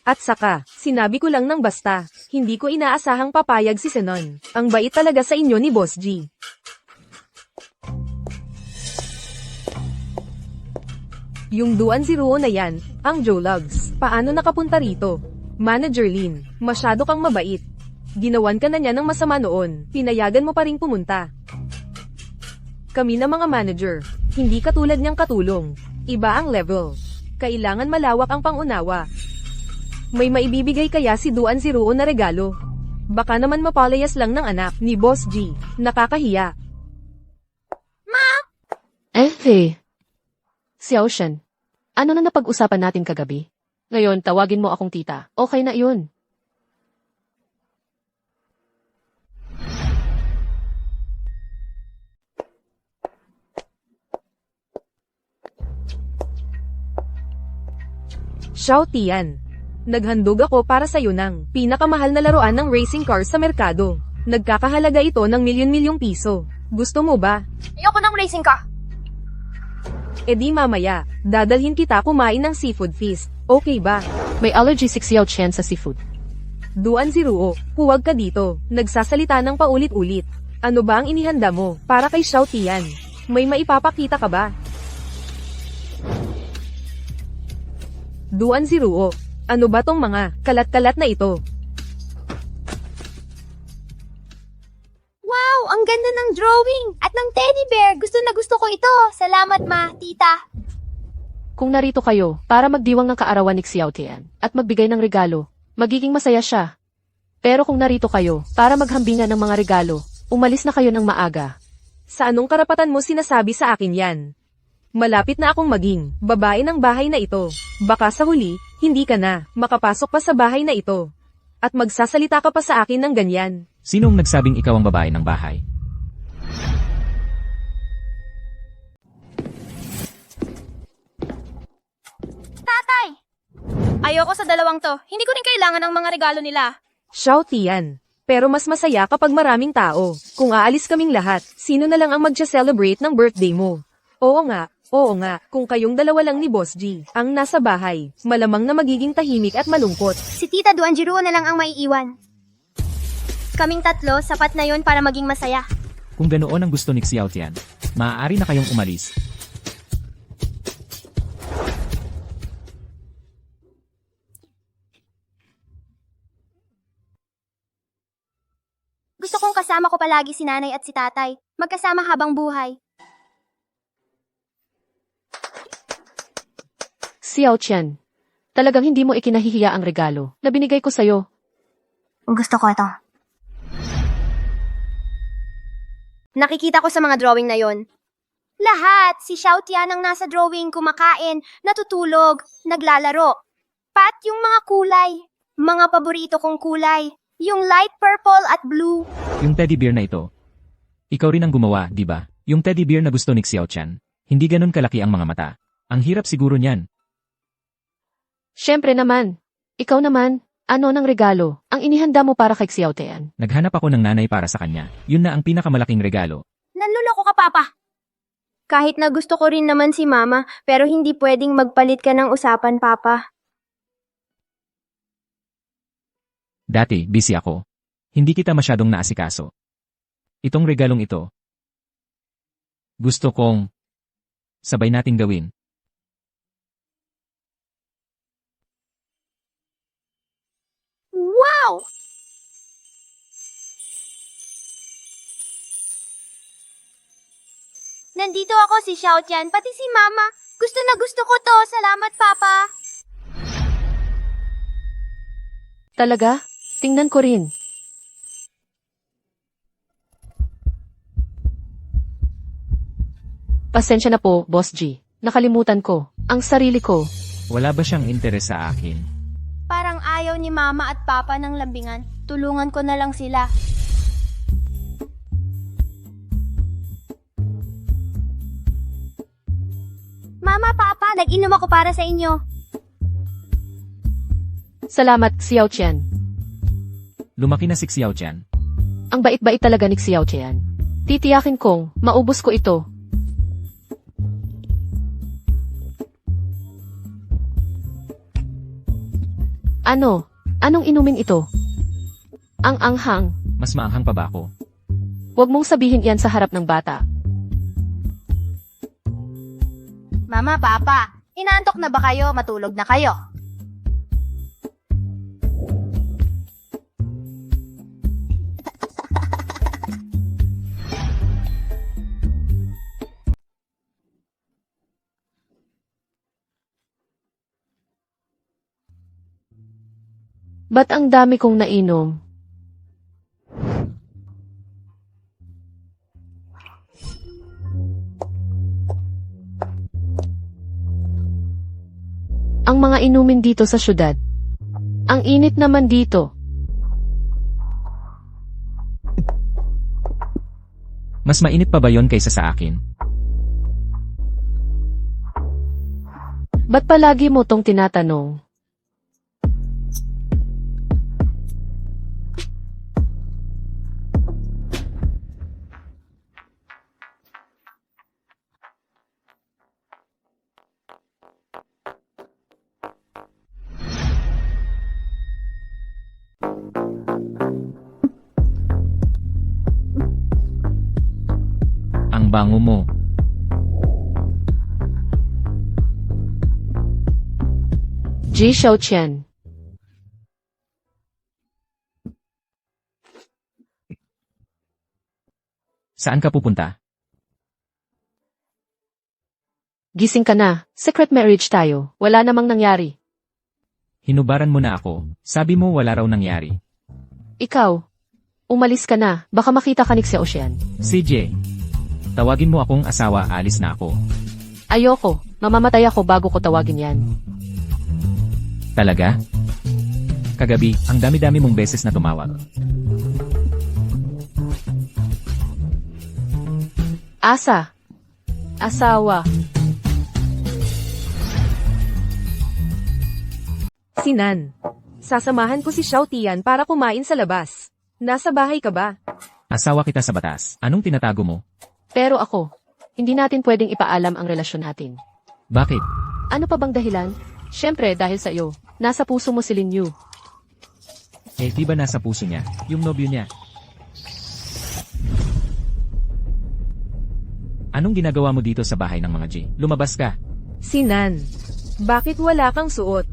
At saka, sinabi ko lang ng basta, hindi ko inaasahang papayag si Senon. Ang bait talaga sa inyo ni Boss G. Yung Duan Zero na yan, ang Jologs, paano nakapunta rito? Manager Lin, masyado kang mabait. Ginawan ka na niya ng masama noon, pinayagan mo pa ring pumunta. Kami na mga manager, hindi katulad niyang katulong. Iba ang level. Kailangan malawak ang pangunawa. May maibibigay kaya si Duan Zero na regalo? Baka naman mapalayas lang ng anak ni Boss G. Nakakahiya. Hey. Xiao Qian, ano na napag-usapan natin kagabi? Ngayon, tawagin mo akong tita. Okay na yun. Xiao Tian. Naghandog ako para sa'yo ng pinakamahal na laruan ng racing cars sa merkado. Nagkakahalaga ito ng milyon-milyong piso. Gusto mo ba? Ayoko ng racing ka. E di mamaya, dadalhin kita kumain ng seafood feast. Okay ba? May allergy si Xiao Chen sa seafood. Duan Ziruo, huwag ka dito. Nagsasalita ng paulit-ulit. Ano ba ang inihanda mo para kay Xiao Tian? May maipapakita ka ba? Duan Ziruo, ano ba tong mga kalat-kalat na ito? Wow, ang ganda ng drawing at ng teddy bear. Gusto na gusto ko ito. Salamat ma, tita. Kung narito kayo para magdiwang ng kaarawan ni Xiao Tian at magbigay ng regalo, magiging masaya siya. Pero kung narito kayo para maghambingan ng mga regalo, umalis na kayo ng maaga. Sa anong karapatan mo sinasabi sa akin yan? Malapit na akong maging babae ng bahay na ito. Baka sa huli, hindi ka na makapasok pa sa bahay na ito. At magsasalita ka pa sa akin ng ganyan. Sinong nagsabing ikaw ang babae ng bahay? Tatay! Ayoko sa dalawang to. Hindi ko rin kailangan ng mga regalo nila. Xiao Tian. Pero mas masaya kapag maraming tao. Kung aalis kaming lahat, sino na lang ang magja-celebrate ng birthday mo? Oo nga. Kung kayong dalawa lang ni Boss G ang nasa bahay, malamang na magiging tahimik at malungkot. Si Tita Duanjiro na lang ang maiiwan. Kaming tatlo, sapat na yon para maging masaya. Kung ganoon ang gusto ni Xiao Tian, maaari na kayong umalis. Gusto kong kasama ko palagi si nanay at si tatay. Magkasama habang buhay. Xiao Chen, talagang hindi mo ikinahihiya ang regalo na binigay ko sa'yo. Gusto ko ito. Nakikita ko sa mga drawing na yon. Lahat, si Xiao Tian ang nasa drawing, kumakain, natutulog, naglalaro. Pat yung mga kulay, mga paborito kong kulay, yung light purple at blue. Yung teddy bear na ito. Ikaw rin ang gumawa, di ba? Yung teddy bear na gusto ni Xiao Chen. Hindi ganun kalaki ang mga mata. Ang hirap siguro niyan. Siyempre naman. Ikaw naman, ano ng regalo ang inihanda mo para kay Xiao Tian? Naghanap ako ng nanay para sa kanya. Yun na ang pinakamalaking regalo. Nanluloko ka, Papa. Kahit na gusto ko rin naman si Mama, pero hindi pwedeng magpalit ka ng usapan, Papa. Dati, busy ako. Hindi kita masyadong naasikaso. Itong regalong ito, gusto kong sabay nating gawin. Wow! Nandito ako si Xiao Tian, pati si Mama. Gusto na gusto ko to. Salamat, Papa. Talaga? Tingnan ko rin. Pasensya na po, Boss G. Nakalimutan ko. Ang sarili ko. Wala ba siyang interes sa akin? Parang ayaw ni Mama at Papa ng lambingan. Tulungan ko na lang sila. Mama, Papa, nag-inom ako para sa inyo. Salamat, Xiao Chen. Lumaki na si Xiao Tian. Ang bait-bait talaga ni Xiao Chen. Titiyakin kong maubos ko ito. Ano? Anong inumin ito? Ang anghang. Mas maanghang pa ba ako? Huwag mong sabihin yan sa harap ng bata. Mama, Papa, inaantok na ba kayo? Matulog na kayo. Ba't ang dami kong nainom? Ang mga mga inumin dito sa syudad. Ang init naman dito. Mas mainit pa ba yon kaysa sa akin? Ba't palagi mo tong tinatanong? Ang bango mo. Ji Xiaoqian. Saan ka pupunta? Gising ka na. Secret marriage tayo. Wala namang nangyari. Hinubaran mo na ako. Sabi mo wala raw nangyari. Ikaw, umalis ka na. Baka makita ka ni Xiaoqian. CJ, tawagin mo akong asawa, alis na ako. Ayoko. Mamamatay ako bago ko tawagin yan. Talaga? Kagabi, ang dami-dami mong beses na tumawag. Asa. Asawa. Sinan. Sasamahan ko si Xiaotian para kumain sa labas. Nasa bahay ka ba? Asawa kita sa batas. Anong tinatago mo? Pero ako, hindi natin pwedeng ipaalam ang relasyon natin. Bakit? Ano pa bang dahilan? Siyempre dahil sa iyo. Nasa puso mo si Lin Yu. Eh, di ba nasa puso niya? Yung nobyo niya. Anong ginagawa mo dito sa bahay ng mga G? Lumabas ka. Sinan. Bakit wala kang suot?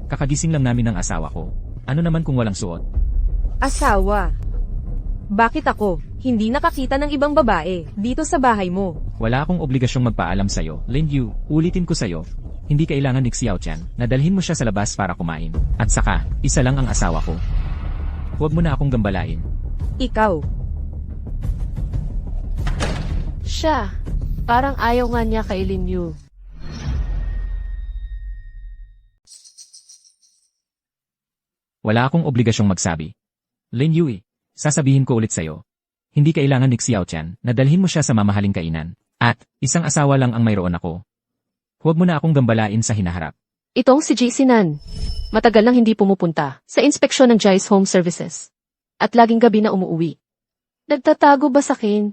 Kakagising lang namin ng asawa ko. Ano naman kung walang suot? Asawa. Bakit ako, hindi nakakita ng ibang babae, dito sa bahay mo? Wala akong obligasyong magpaalam sa'yo. Lin Yu, ulitin ko sa'yo. Hindi kailangan ni Xiaoqian na dalhin mo siya sa labas para kumain. At saka, isa lang ang asawa ko. Huwag mo na akong gambalain. Ikaw. Siya. Parang ayaw nga niya kay Lin Yu. Wala akong obligasyong magsabi. Lin Yu, sasabihin ko ulit sa'yo. Hindi kailangan ni Xiaoqian na dalhin mo siya sa mamahaling kainan. At, isang asawa lang ang mayroon ako. Huwag mo na akong gambalain sa hinaharap. Itong si Ji Sinan. Matagal nang hindi pumupunta sa inspeksyon ng Jai's Home Services. At laging gabi na umuuwi. Nagtatago ba sa akin?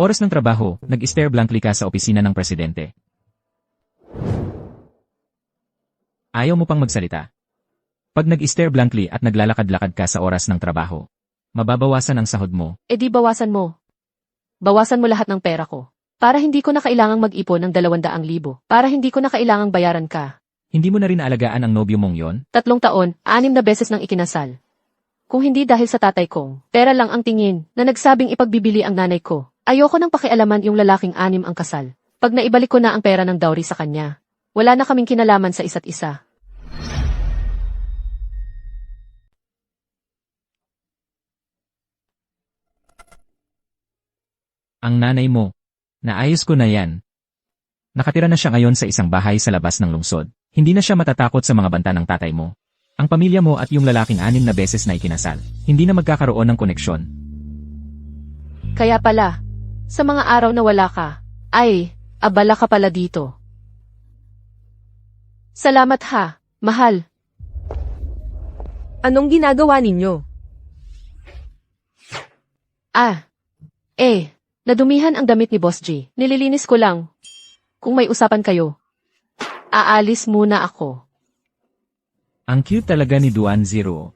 Oras ng trabaho, nag-stare blankly ka sa opisina ng presidente. Ayaw mo pang magsalita. Pag nag-stare blankly at naglalakad-lakad ka sa oras ng trabaho, mababawasan ang sahod mo. E di bawasan mo. Bawasan mo lahat ng pera ko. Para hindi ko na kailangang mag-ipon ng 200,000. Para hindi ko na kailangang bayaran ka. Hindi mo na rin aalagaan ang nobyo mong yon? 3 taon, 6 na beses nang ikinasal. Kung hindi dahil sa tatay kong, pera lang ang tingin na nagsabing ipagbibili ang nanay ko. Ayoko nang pakialaman yung lalaking 6 ang kasal. Pag naibalik ko na ang pera ng dowry sa kanya, wala na kaming kinalaman sa isa't isa. Ang nanay mo. Naayos ko na yan. Nakatira na siya ngayon sa isang bahay sa labas ng lungsod. Hindi na siya matatakot sa mga banta ng tatay mo. Ang pamilya mo at yung lalaking 6 na beses na ikinasal, hindi na magkakaroon ng koneksyon. Kaya pala, sa mga araw na wala ka, ay, abala ka pala dito. Salamat ha, mahal. Anong ginagawa ninyo? Nadumihan ang damit ni Boss G. Nililinis ko lang. Kung may usapan kayo, aalis muna ako. Ang cute talaga ni Duan Zero.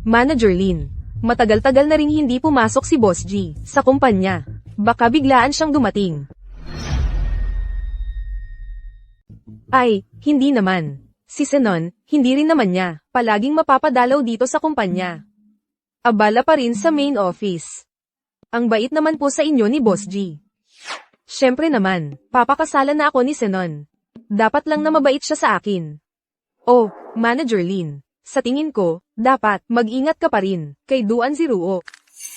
Manager Lin, matagal-tagal na ring hindi pumasok si Boss G sa kumpanya. Baka biglaan siyang dumating. Ay, hindi naman. Si Senon, hindi rin naman niya. Palaging mapapadalaw dito sa kumpanya. Abala pa rin sa main office. Ang bait naman po sa inyo ni Boss G. Siyempre naman, papakasalan na ako ni Senon. Dapat lang na mabait siya sa akin. Oh, Manager Lin, sa tingin ko, dapat mag-ingat ka pa rin kay Duan Ziruo.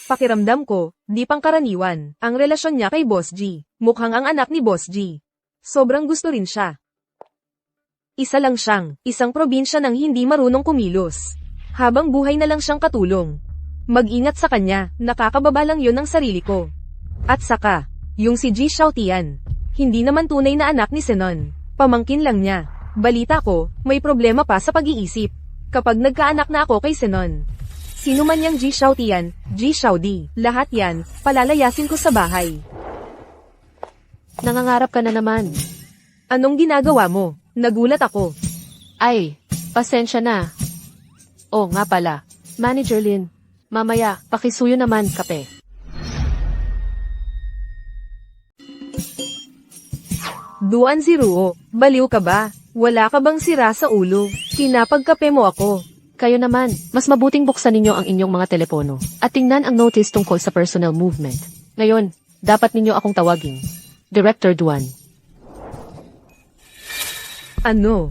Pakiramdam ko, di pangkaraniwan, ang relasyon niya kay Boss G. Mukhang ang anak ni Boss G. Sobrang gusto rin siya. Isa lang siyang, isang probinsya nang hindi marunong kumilos. Habang buhay na lang siyang katulong. Mag-ingat sa kanya, nakakababa lang yun ng sarili ko. At saka, yung si Ji Xiaotian, hindi naman tunay na anak ni Senon. Pamangkin lang niya. Balita ko, may problema pa sa pag-iisip. Kapag nagkaanak na ako kay Senon. Sino man yang Ji Xiaotian, Ji Xiaodi, lahat yan, palalayasin ko sa bahay. Nangangarap ka na naman. Anong ginagawa mo? Nagulat ako. Ay, pasensya na. Oh, nga pala. Manager Lin. Mamaya, pakisuyo naman, kape. Duan Ziruo, baliw ka ba? Wala ka bang sira sa ulo? Pinapagkape mo ako. Kayo naman, mas mabuting buksan ninyo ang inyong mga telepono at tingnan ang notice tungkol sa personal movement. Ngayon, dapat ninyo akong tawagin. Director Duan. Ano?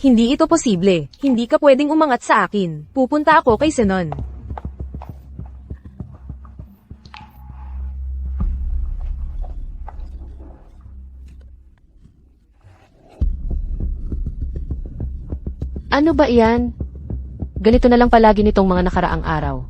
Hindi ito posible. Hindi ka pwedeng umangat sa akin. Pupunta ako kay Senon. Ano ba iyan? Ganito na lang palagi nitong mga nakaraang araw.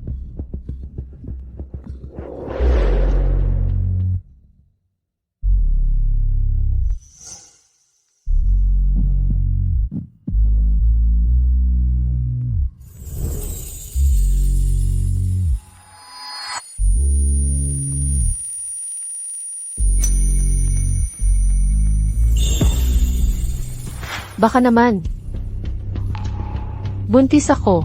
Baka naman. Buntis ako.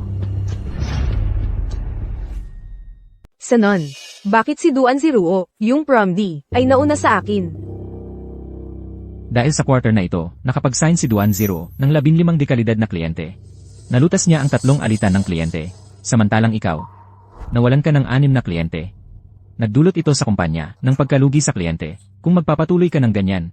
Senon, bakit si Duan Ziruo, yung prom D, ay nauna sa akin? Dahil sa quarter na ito, nakapag-sign si Duan Zero ng 15 dekalidad na kliyente. Nalutas niya ang 3 alitan ng kliyente, samantalang ikaw, nawalan ka ng 6 na kliyente. Nagdulot ito sa kumpanya ng pagkalugi sa kliyente. Kung magpapatuloy ka ng ganyan,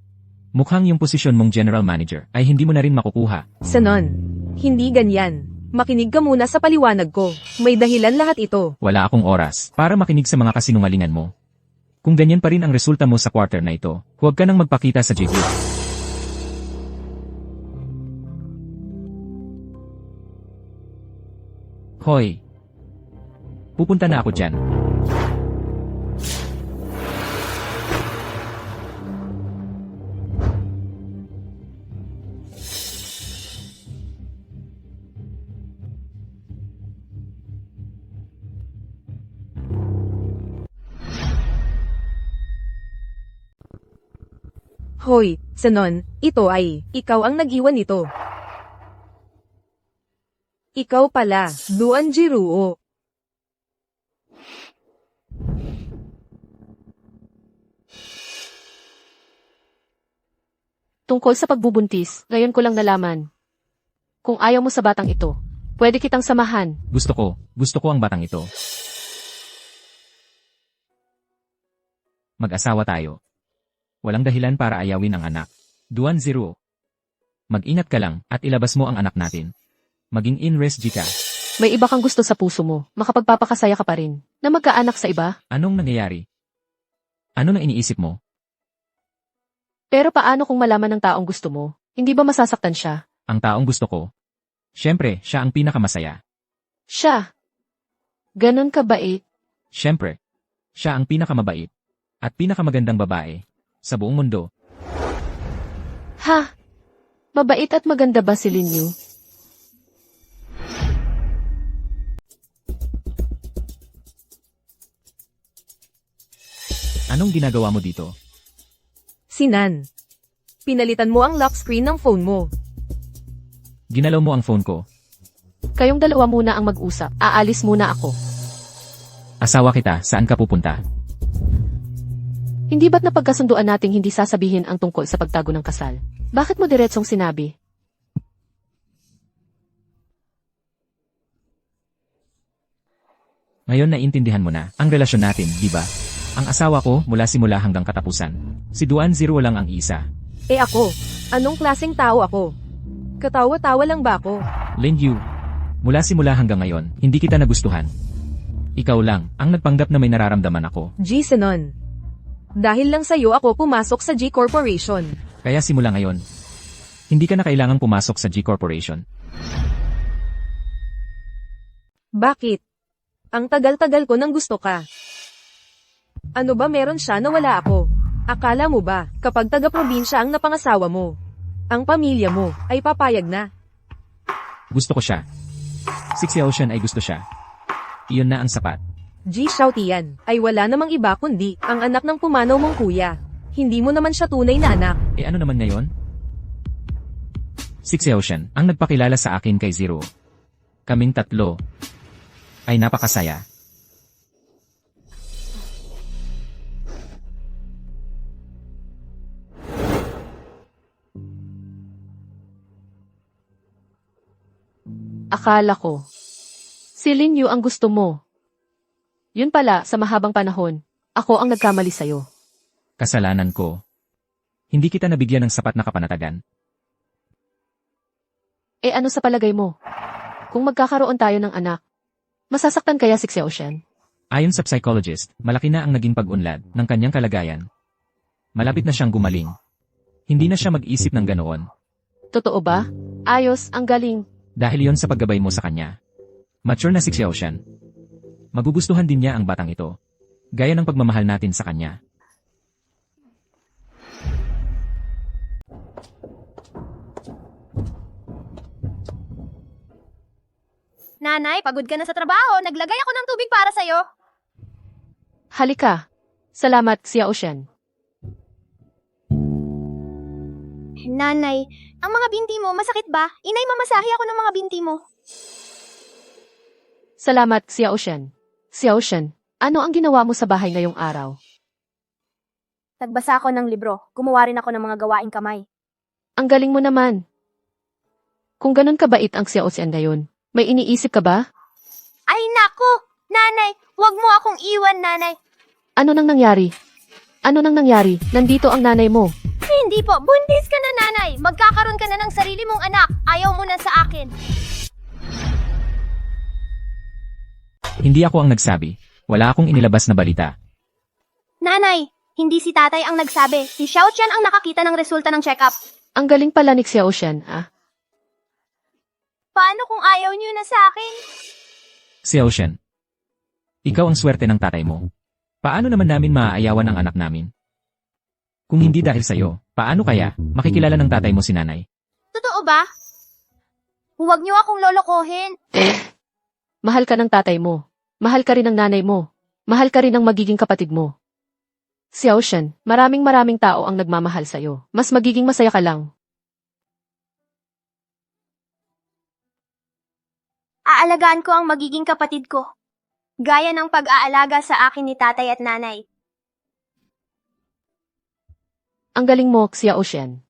mukhang yung posisyon mong general manager ay hindi mo na rin makukuha. Senon, hindi ganyan. Makinig ka muna sa paliwanag ko. May dahilan lahat ito. Wala akong oras para makinig sa mga kasinungalingan mo. Kung ganyan pa rin ang resulta mo sa quarter na ito, huwag ka nang magpakita sa JV. Hoy! Pupunta na ako dyan. Hoy, Senon, ito ay, ikaw ang nag-iwan nito. Ikaw pala, Duan Jiruo. Tungkol sa pagbubuntis, ngayon ko lang nalaman. Kung ayaw mo sa batang ito, pwede kitang samahan. Gusto ko ang batang ito. Mag-asawa tayo. Walang dahilan para ayawin ang anak. Duan Zero. Mag-ingat ka lang at ilabas mo ang anak natin. Maging in-rest ka. May iba kang gusto sa puso mo, makapagpapakasaya ka pa rin, na magkaanak sa iba. Anong nangyayari? Ano na iniisip mo? Pero paano kung malaman ng taong gusto mo? Hindi ba masasaktan siya? Ang taong gusto ko. Siyempre, siya ang pinakamasaya. Siya. Ganon kabait. Siyempre, siya ang pinakamabait at pinakamagandang babae sa buong mundo. Ha? Mabait at maganda ba si Lin Yu? Anong ginagawa mo dito? Sinan. Pinalitan mo ang lock screen ng phone mo. Ginalaw mo ang phone ko. Kayong dalawa muna ang mag-usap. Aalis muna ako. Asawa kita, saan ka pupunta? Hindi ba't napagkasunduan nating hindi sasabihin ang tungkol sa pagtago ng kasal? Bakit mo diretsong sinabi? Ngayon naiintindihan mo na ang relasyon natin, di ba? Ang asawa ko mula simula hanggang katapusan. Si Duan Zero lang ang isa. Eh ako, anong klaseng tao ako? Katawa-tawa lang ba ako? Lin Yu, mula simula hanggang ngayon, hindi kita nagustuhan. Ikaw lang, ang nagpanggap na may nararamdaman ako. G. Senon. Dahil lang sa'yo ako pumasok sa G Corporation. Kaya simula ngayon, hindi ka na kailangang pumasok sa G Corporation. Bakit? Ang tagal-tagal ko nang gusto ka. Ano ba meron siya na wala ako? Akala mo ba, kapag taga-probinsya ang napangasawa mo, ang pamilya mo, ay papayag na? Gusto ko siya. Si Xiaoshan ay gusto siya. Iyon na ang sapat. G. Xiaotian, ay wala namang iba kundi, ang anak ng pumanaw mong kuya. Hindi mo naman siya tunay na anak. E ano naman ngayon? Si Xiaoshan, ang nagpakilala sa akin kay Zero. Kaming tatlo ay napakasaya. Akala ko. Si Lin Yu ang gusto mo. Yun pala, sa mahabang panahon, ako ang nagkamali sa'yo. Kasalanan ko. Hindi kita nabigyan ng sapat na kapanatagan. Eh ano sa palagay mo? Kung magkakaroon tayo ng anak, masasaktan kaya si Xiaoshan? Ayon sa psychologist, malaki na ang naging pag-unlad ng kanyang kalagayan. Malapit na siyang gumaling. Hindi na siya mag-isip ng ganoon. Totoo ba? Ayos, ang galing. Dahil yon sa paggabay mo sa kanya. Mature na si Xiaoshan. Magugustuhan din niya ang batang ito. Gaya ng pagmamahal natin sa kanya. Nanay, pagod ka na sa trabaho. Naglagay ako ng tubig para sa'yo. Halika. Salamat, Xiaoshan. Nanay, ang mga binti mo, masakit ba? Inay, mamasahe ako ng mga binti mo. Salamat, Xiaoshan. Xiaoshan, ano ang ginawa mo sa bahay ngayong araw? Nagbasa ako ng libro. Gumawa rin ako ng mga gawaing kamay. Ang galing mo naman. Kung ganun kabait ang Xiaoshan ngayon, may iniisip ka ba? Ay, naku! Nanay, wag mo akong iwan, nanay. Ano nang nangyari? Ano nang nangyari? Nandito ang nanay mo. Hindi po, buntis ka na, nanay. Magkakaroon ka na ng sarili mong anak. Ayaw mo na sa akin. Hindi ako ang nagsabi. Wala akong inilabas na balita. Nanay, hindi si tatay ang nagsabi. Si Xiaotian ang nakakita ng resulta ng check-up. Ang galing pala ni Xiaoshan, ah. Paano kung ayaw niyo na sa akin? Xiaoshan, ikaw ang swerte ng tatay mo. Paano naman namin maaayawan ang anak namin? Kung hindi dahil sa'yo, paano kaya makikilala ng tatay mo si nanay? Totoo ba? Huwag niyo akong lolokohin. Mahal ka ng tatay mo. Mahal ka rin ng nanay mo. Mahal ka rin ng magiging kapatid mo. Xiaoshan, maraming tao ang nagmamahal sa'yo. Mas magiging masaya ka lang. Aalagaan ko ang magiging kapatid ko. Gaya ng pag-aalaga sa akin ni tatay at nanay. Ang galing mo, Xiaoshan.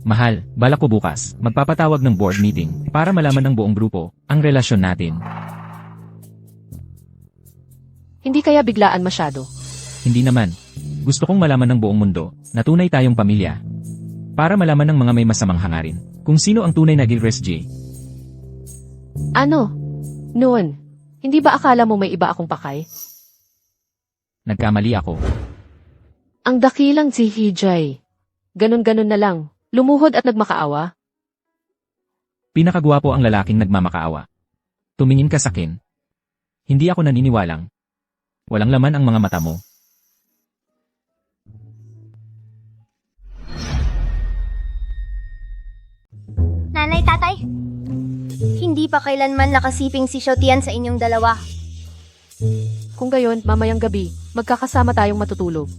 Mahal, balak ko bukas, magpapatawag ng board meeting para malaman ng buong grupo ang relasyon natin. Hindi kaya biglaan masyado. Hindi naman. Gusto kong malaman ng buong mundo na tunay tayong pamilya. Para malaman ng mga may masamang hangarin kung sino ang tunay na Gilres J. Ano? Noon, hindi ba akala mo may iba akong pakay? Nagkamali ako. Ang dakilang si Hijay. Ganon-ganon na lang. Lumuhod at nagmakaawa. Pinakagwapo ang lalaking nagmamakaawa. Tumingin ka sa akin. Hindi ako naniniwalang. Walang laman ang mga mata mo. Nanay, tatay, hindi pa kailanman nakasiping si Xiaotian sa inyong dalawa. Kung gayon, mamayang gabi, magkakasama tayong matutulog.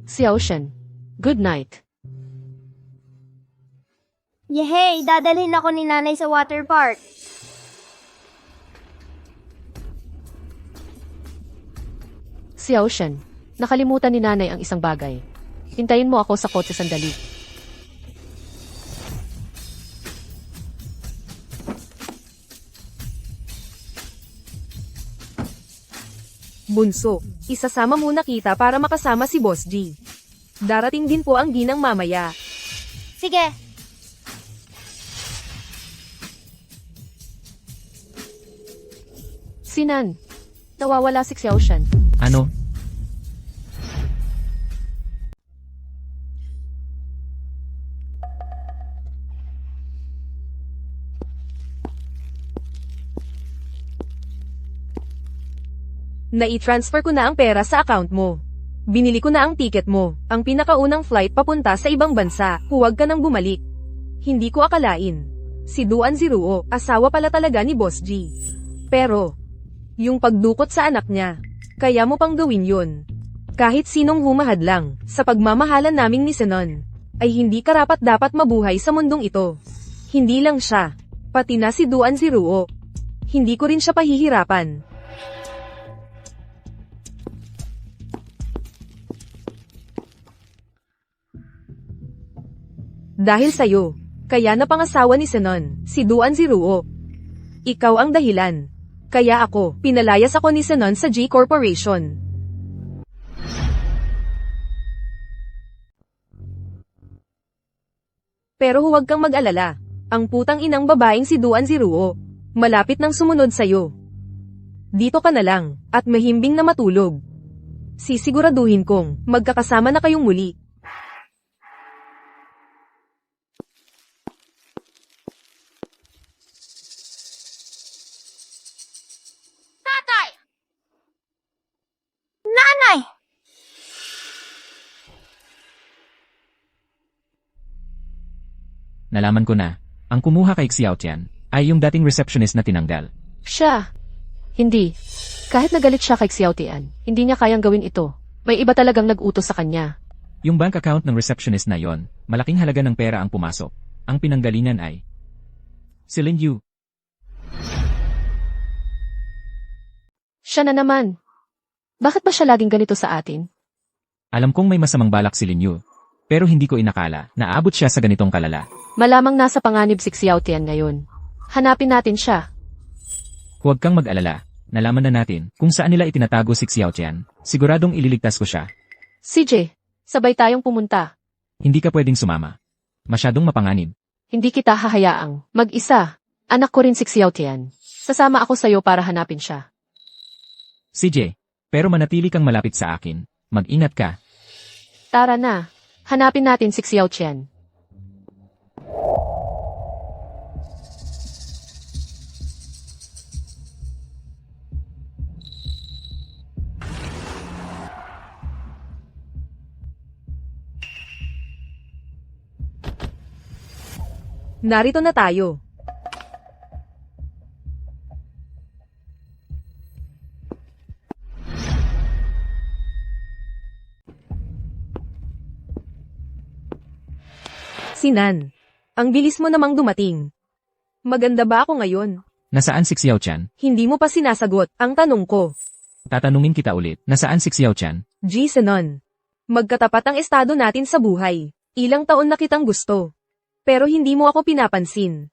Xiaoshan, good night. Yehey, dadalhin ako ni nanay sa water park. Xiaoshan, nakalimutan ni nanay ang isang bagay. Hintayin mo ako sa kotse sandali. Bunso, isasama muna kita para makasama si Boss G. Darating din po ang ginang mamaya. Sige. Sinan. Nawawala si Xiaoshan. Ano? Nai-transfer ko na ang pera sa account mo. Binili ko na ang ticket mo, ang pinakaunang flight papunta sa ibang bansa. Huwag ka nang bumalik. Hindi ko akalain. Si Duan Ziruo, asawa pala talaga ni Boss G. Pero, yung pagdukot sa anak niya, kaya mo pang gawin yun. Kahit sinong humahad lang, sa pagmamahalan naming ni Senon, ay hindi karapat dapat mabuhay sa mundong ito. Hindi lang siya, pati na si Duan Ziruo. Hindi ko rin siya pahihirapan. Dahil sa'yo, kaya napangasawa ni Senon, si Duan Ziruo. Ikaw ang dahilan. Kaya ako, pinalayas ako ni Senon sa G Corporation. Pero huwag kang mag-alala. Ang putang inang babaeng si Duan Ziruo, malapit nang sumunod sa'yo. Dito ka na lang, at mahimbing na matulog. Sisiguraduhin kong, magkakasama na kayong muli. Tatay! Nanay! Nalaman ko na. Ang kumuha kay Xiao Tian ay yung dating receptionist na tinanggal. Siya. Hindi. Kahit nagalit siya kay Xiao Tian, hindi niya kayang gawin ito. May iba talagang nag-utos sa kanya. Yung bank account ng receptionist na yon, malaking halaga ng pera ang pumasok. Ang pinanggalingan ay si Lin Yu. Siya na naman. Bakit ba siya laging ganito sa atin? Alam kong may masamang balak si Lin Yu. Pero hindi ko inakala na aabot siya sa ganitong kalala. Malamang nasa panganib si Xiao Tian ngayon. Hanapin natin siya. Huwag kang mag-alala. Nalaman na natin kung saan nila itinatago si Xiao Tian. Siguradong ililigtas ko siya. CJ, sabay tayong pumunta. Hindi ka pwedeng sumama. Masyadong mapanganib. Hindi kita hahayaang mag-isa. Anak ko rin si Xiao Tian. Sasama ako sa'yo para hanapin siya. CJ, pero manatili kang malapit sa akin. Mag-ingat ka. Tara na. Hanapin natin si Xiao Tian. Narito na tayo. Sinan, ang bilis mo namang dumating. Maganda ba ako ngayon? Nasaan si Xiao Tian? Hindi mo pa sinasagot ang tanong ko. Tatanungin kita ulit. Nasaan si Xiao Tian? G. Senon. Magkatapat ang estado natin sa buhay. Ilang taon na kitang gusto. Pero hindi mo ako pinapansin.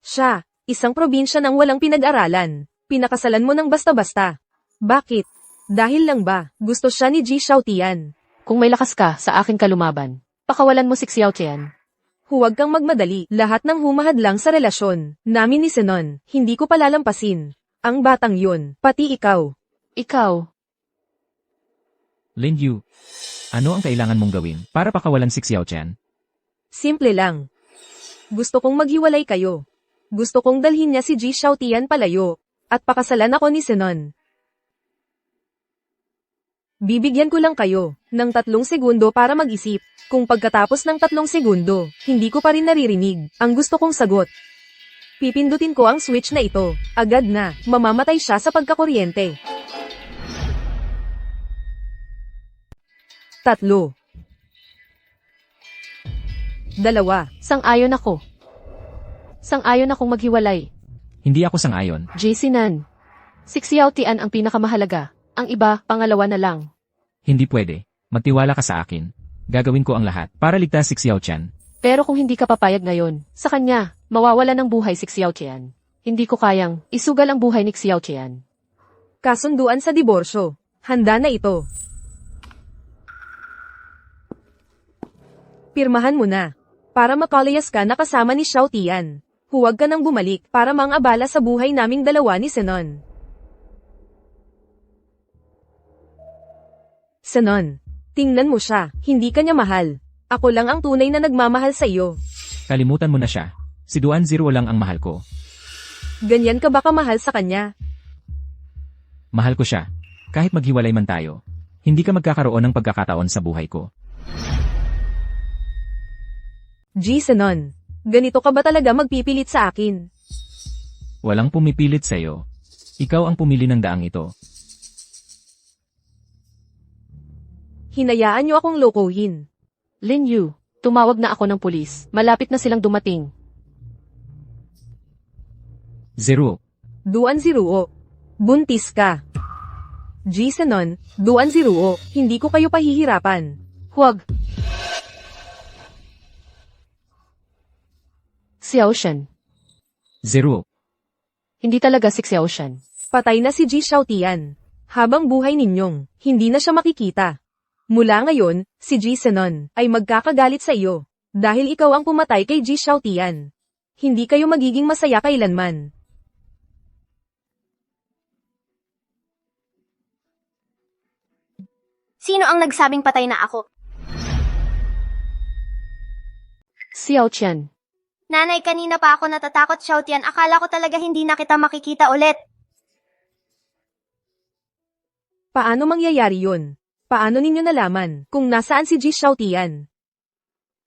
Siya, isang probinsya nang walang pinag-aralan. Pinakasalan mo ng basta-basta. Bakit? Dahil lang ba, gusto siya ni G. Xiaotian? Kung may lakas ka sa akin kalumaban, pakawalan mo si Xiao Tian. Huwag kang magmadali. Lahat ng humahad lang sa relasyon namin ni Senon, hindi ko palalampasin. Ang batang yun, pati ikaw. Ikaw, Lin Yu. Ano ang kailangan mong gawin para pakawalan si Xiao Tian? Simple lang. Gusto kong maghiwalay kayo. Gusto kong dalhin niya si G. Xiaotian palayo. At pakasalan ako ni Senon. Bibigyan ko lang kayo ng 3 segundo para mag-isip. Kung pagkatapos ng 3 segundo, hindi ko pa rin naririnig ang gusto kong sagot, pipindutin ko ang switch na ito. Agad na, mamamatay siya sa pagkakuryente. 3, 2, sang-ayon ako. Sang-ayon akong maghiwalay. Hindi ako sang-ayon. JC Nan. Si Xiao Tian ang pinakamahalaga. Ang iba, pangalawa na lang. Hindi pwede. Magtiwala ka sa akin. Gagawin ko ang lahat para ligtas si Xiao Tian. Pero kung hindi ka papayag ngayon, sa kanya, mawawala ng buhay si Xiao Tian. Hindi ko kayang isugal ang buhay ni Xiao Tian. Kasunduan sa diborsyo. Handa na ito. Pirmahan mo na. Para makalayas ka na kasama ni Xiao Tian. Huwag ka nang bumalik para mang-abala sa buhay naming dalawa ni Senon. Senon, tingnan mo siya, hindi ka niya mahal. Ako lang ang tunay na nagmamahal sa iyo. Kalimutan mo na siya. Si Duan Zero lang ang mahal ko. Ganyan ka ba kamahal sa kanya? Mahal ko siya. Kahit maghiwalay man tayo. Hindi ka magkakaroon ng pagkakataon sa buhay ko. G. Senon, ganito ka ba talaga magpipilit sa akin? Walang pumipilit sa'yo. Ikaw ang pumili ng daang ito. Hinayaan niyo akong lokohin. Lin Yu, tumawag na ako ng pulis. Malapit na silang dumating. Zero. Duan Ziruo. Buntis ka. G. Senon, Duan Ziruo, hindi ko kayo pahihirapan. Huwag. Xiaoshan. Zero. Hindi talaga si Xiaoshan. Patay na si Ji Xiaotian. Habang buhay ninyong, hindi na siya makikita. Mula ngayon, si Ji Senon ay magkakagalit sa iyo. Dahil ikaw ang pumatay kay Ji Xiaotian. Hindi kayo magiging masaya kailanman. Sino ang nagsabing patay na ako? Xiao Qian. Nanay, kanina pa ako natatakot, Xiaotian. Akala ko talaga hindi na kita makikita ulit. Paano mangyayari yun? Paano ninyo nalaman kung nasaan si Ji Xiaotian?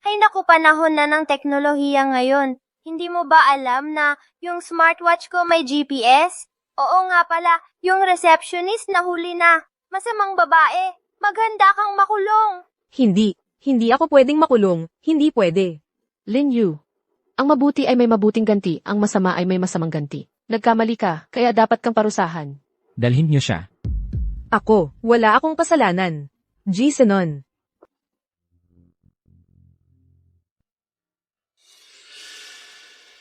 Ay naku, panahon na ng teknolohiya ngayon. Hindi mo ba alam na yung smartwatch ko may GPS? Oo nga pala, yung receptionist nahuli na. Masamang babae. Maghanda kang makulong. Hindi ako pwedeng makulong, hindi pwede. Lin Yu. Ang mabuti ay may mabuting ganti, ang masama ay may masamang ganti. Nagkamali ka, kaya dapat kang parusahan. Dalhin niyo siya. Ako, wala akong kasalanan. G. Senon.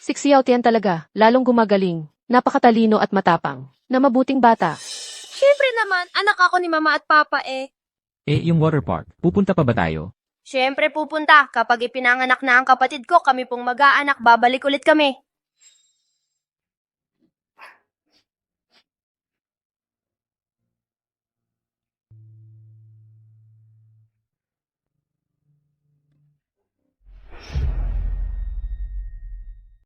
Si Xiao Tian talaga, lalong gumagaling. Napakatalino at matapang. Na mabuting bata. Siyempre naman, anak ako ni mama at papa eh. Yung water park. Pupunta pa ba tayo? Siyempre pupunta. Kapag ipinanganak na ang kapatid ko, kami pong mag-aanak, babalik ulit kami.